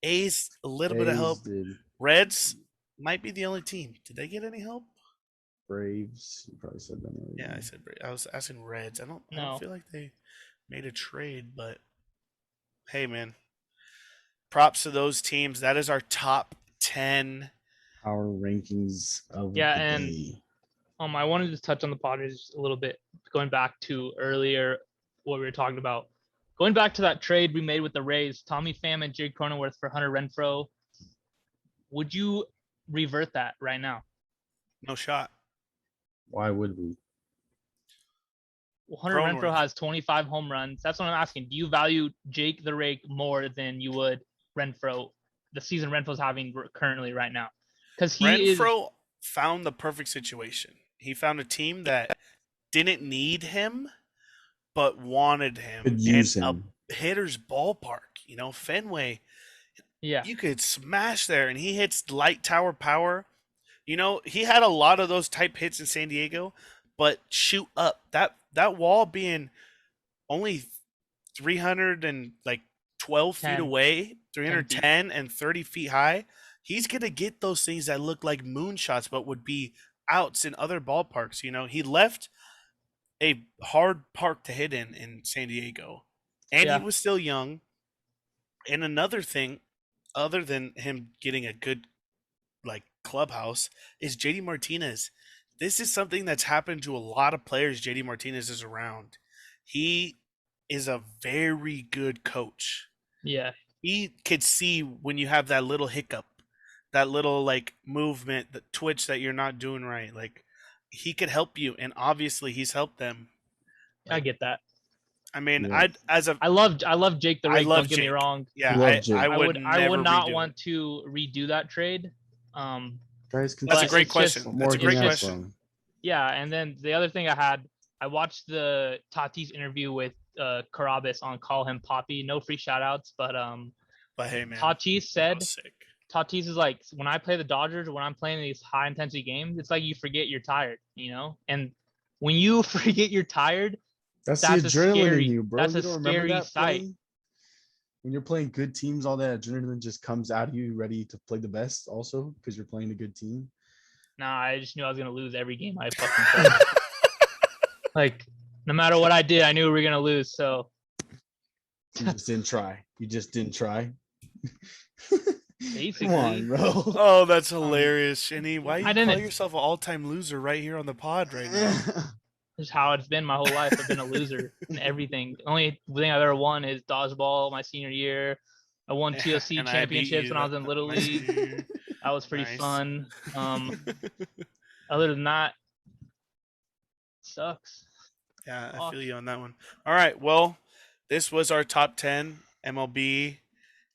[SPEAKER 1] A's a little bit of help.
[SPEAKER 2] A's did.
[SPEAKER 1] Reds might be the only team. Did they get any help?
[SPEAKER 2] Braves. You probably said that already.
[SPEAKER 1] Yeah, I was asking Reds. I don't
[SPEAKER 3] No.
[SPEAKER 1] feel like they made a trade, but hey, man, props to those teams. That is our top 10.
[SPEAKER 2] Our rankings of
[SPEAKER 3] Yeah,
[SPEAKER 2] the
[SPEAKER 3] and
[SPEAKER 2] day.
[SPEAKER 3] I wanted to touch on the Padres a little bit, going back to earlier what we were talking about. Going back to that trade we made with the Rays, Tommy Pham and Jake Cronenworth for Hunter Renfroe. Would you revert that right now?
[SPEAKER 1] No shot.
[SPEAKER 2] Why would we?
[SPEAKER 3] Well, Hunter
[SPEAKER 1] Cronenworth.
[SPEAKER 3] Renfroe has 25 home runs. That's what I'm asking. Do you value Jake the Rake more than you would Renfroe, the season Renfroe's having currently right now? Because
[SPEAKER 1] Renfroe found the perfect situation. He found a team that didn't need him, but wanted him.
[SPEAKER 2] Could
[SPEAKER 1] And
[SPEAKER 2] use
[SPEAKER 1] a
[SPEAKER 2] him.
[SPEAKER 1] hitter's ballpark, Fenway.
[SPEAKER 3] Yeah.
[SPEAKER 1] You could smash there, and he hits light tower power. He had a lot of those type hits in San Diego, but shoot up. That wall being only 312 feet
[SPEAKER 3] 10.
[SPEAKER 1] away,
[SPEAKER 3] 10 feet.
[SPEAKER 1] 310 and 30 feet high. He's gonna get those things that look like moonshots, but would be outs in other ballparks. He left a hard park to hit in San Diego, and he
[SPEAKER 3] Yeah.
[SPEAKER 1] was still young. And another thing, other than him getting a good clubhouse, is JD Martinez. This is something that's happened to a lot of players JD Martinez is around. He is a very good coach.
[SPEAKER 3] Yeah.
[SPEAKER 1] He could see when you have that little hiccup, that little movement, the twitch that you're not doing right. He could help you, and obviously he's helped them.
[SPEAKER 3] I get that.
[SPEAKER 1] I mean,
[SPEAKER 2] Yeah.
[SPEAKER 3] I love Jake the Rake. Don't get me wrong.
[SPEAKER 1] Yeah,
[SPEAKER 2] Love Jake.
[SPEAKER 1] I would
[SPEAKER 3] not
[SPEAKER 1] redo
[SPEAKER 3] want
[SPEAKER 1] it.
[SPEAKER 3] to redo that trade.
[SPEAKER 2] Guys,
[SPEAKER 1] That's a
[SPEAKER 3] But
[SPEAKER 1] great
[SPEAKER 3] it's
[SPEAKER 1] question.
[SPEAKER 3] just-
[SPEAKER 1] That's a great
[SPEAKER 2] Morgan
[SPEAKER 1] question.
[SPEAKER 2] Ashland.
[SPEAKER 3] Yeah, and then the other thing I watched the Tatis interview with Carabas on Call Him Poppy. No free shout outs, but
[SPEAKER 1] But hey, man,
[SPEAKER 3] Tatis
[SPEAKER 1] that
[SPEAKER 3] said
[SPEAKER 1] was sick.
[SPEAKER 3] Tatis is like, when I play the Dodgers, when I'm playing these high intensity games, it's like you forget you're tired, And when you forget you're tired,
[SPEAKER 2] That's the
[SPEAKER 3] that's a
[SPEAKER 2] adrenaline
[SPEAKER 3] scary-
[SPEAKER 2] in you, bro.
[SPEAKER 3] that's
[SPEAKER 2] You
[SPEAKER 3] a
[SPEAKER 2] don't remember
[SPEAKER 3] scary
[SPEAKER 2] that
[SPEAKER 3] sight.
[SPEAKER 2] playing? When you're playing good teams, all that adrenaline just comes out of you, ready to play the best. Also, because you're playing a good team.
[SPEAKER 3] Nah, I just knew I was gonna lose every game I fucking played. Like, no matter what I did, I knew we were gonna lose. So
[SPEAKER 2] You just didn't try. You just didn't try.
[SPEAKER 3] basically,
[SPEAKER 2] Come on, bro.
[SPEAKER 1] Oh, that's hilarious, Shinny. Why you
[SPEAKER 3] I
[SPEAKER 1] call
[SPEAKER 3] didn't-
[SPEAKER 1] yourself an all-time loser right here on the pod right now?
[SPEAKER 3] this is how it's been my whole life. I've been a loser in everything. The only thing I've ever won is dodgeball my senior year. I won TOC
[SPEAKER 1] And I beat
[SPEAKER 3] championships
[SPEAKER 1] you
[SPEAKER 3] when I was in Little
[SPEAKER 1] my
[SPEAKER 3] League.
[SPEAKER 1] senior year.
[SPEAKER 3] That was pretty
[SPEAKER 1] Nice.
[SPEAKER 3] fun. Other than that, sucks.
[SPEAKER 1] Yeah, I
[SPEAKER 3] Fuck.
[SPEAKER 1] feel you on that one. All right, well, this was our top 10 MLB.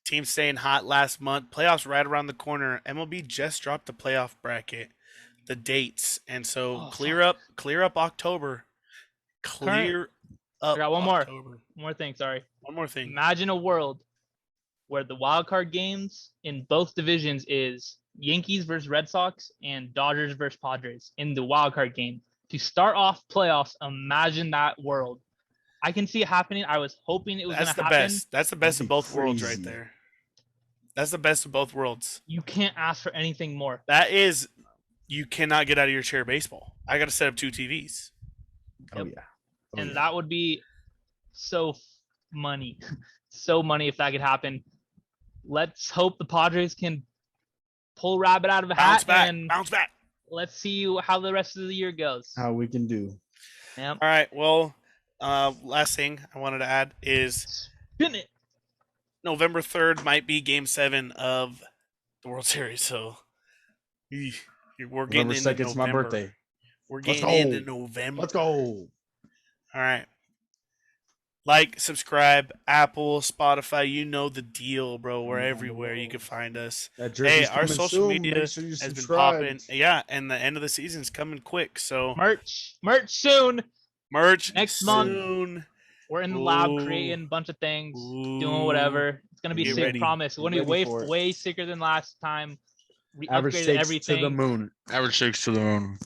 [SPEAKER 1] Team staying hot last month. Playoffs right around the corner. MLB just dropped the playoff bracket, the dates, and so
[SPEAKER 3] Oh,
[SPEAKER 1] clear up October. Clear up.
[SPEAKER 3] I got one more.
[SPEAKER 1] October.
[SPEAKER 3] One more thing, sorry.
[SPEAKER 1] One more thing.
[SPEAKER 3] Imagine a world where the wild card games in both divisions is Yankees versus Red Sox and Dodgers versus Padres in the wild card game. To start off playoffs, imagine that world. I can see it happening. I was hoping it was going
[SPEAKER 1] That's
[SPEAKER 3] to
[SPEAKER 1] the
[SPEAKER 3] happen.
[SPEAKER 1] best. That's the best
[SPEAKER 2] That'd
[SPEAKER 1] of
[SPEAKER 2] be
[SPEAKER 1] both worlds right
[SPEAKER 2] crazy.
[SPEAKER 1] there. That's the best of both worlds.
[SPEAKER 3] You can't ask for anything more.
[SPEAKER 1] That is, you cannot get out of your chair baseball. I got to set up 2 TVs.
[SPEAKER 2] Oh
[SPEAKER 3] Yep.
[SPEAKER 2] yeah. Oh,
[SPEAKER 3] And
[SPEAKER 2] yeah.
[SPEAKER 3] that would be so money. So money if that could happen. Let's hope the Padres can pull rabbit out of a
[SPEAKER 1] Bounce
[SPEAKER 3] hat
[SPEAKER 1] back.
[SPEAKER 3] and
[SPEAKER 1] Bounce back.
[SPEAKER 3] let's see how the rest of the year goes.
[SPEAKER 2] How we can do.
[SPEAKER 3] Yep.
[SPEAKER 1] All right. Well, last thing I wanted to add is
[SPEAKER 3] Spin it.
[SPEAKER 1] November 3rd might be Game 7 of the World Series. So we're getting
[SPEAKER 2] November
[SPEAKER 1] into
[SPEAKER 2] 2nd, it's my
[SPEAKER 1] November.
[SPEAKER 2] birthday.
[SPEAKER 1] We're
[SPEAKER 2] Let's
[SPEAKER 1] getting into
[SPEAKER 2] go.
[SPEAKER 1] November.
[SPEAKER 2] Let's go.
[SPEAKER 1] All right. Like, subscribe, Apple, Spotify. You know the deal, bro. We're everywhere. You can find us.
[SPEAKER 2] That
[SPEAKER 1] Hey,
[SPEAKER 2] jersey's
[SPEAKER 1] our
[SPEAKER 2] coming
[SPEAKER 1] social
[SPEAKER 2] soon.
[SPEAKER 1] media
[SPEAKER 2] Make sure you
[SPEAKER 1] has been
[SPEAKER 2] subscribe.
[SPEAKER 1] popping. Yeah, and the end of the season's coming quick. So
[SPEAKER 3] Merch soon.
[SPEAKER 1] merch
[SPEAKER 3] Next month.
[SPEAKER 1] soon.
[SPEAKER 3] We're in the lab
[SPEAKER 1] Ooh.
[SPEAKER 3] creating a bunch of things,
[SPEAKER 1] Ooh.
[SPEAKER 3] doing whatever. It's gonna be
[SPEAKER 1] Get
[SPEAKER 3] sick.
[SPEAKER 1] ready.
[SPEAKER 3] Promise. It's gonna be
[SPEAKER 2] Get
[SPEAKER 3] way
[SPEAKER 2] ready for it.
[SPEAKER 3] way sicker than last time. We
[SPEAKER 2] Average
[SPEAKER 3] upgraded
[SPEAKER 2] takes
[SPEAKER 3] everything.
[SPEAKER 2] to the moon. Average takes to the moon.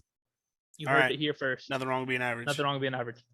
[SPEAKER 3] You
[SPEAKER 1] All
[SPEAKER 3] heard
[SPEAKER 1] right.
[SPEAKER 3] it here first.
[SPEAKER 1] Nothing wrong with being average.
[SPEAKER 3] Nothing wrong with being average.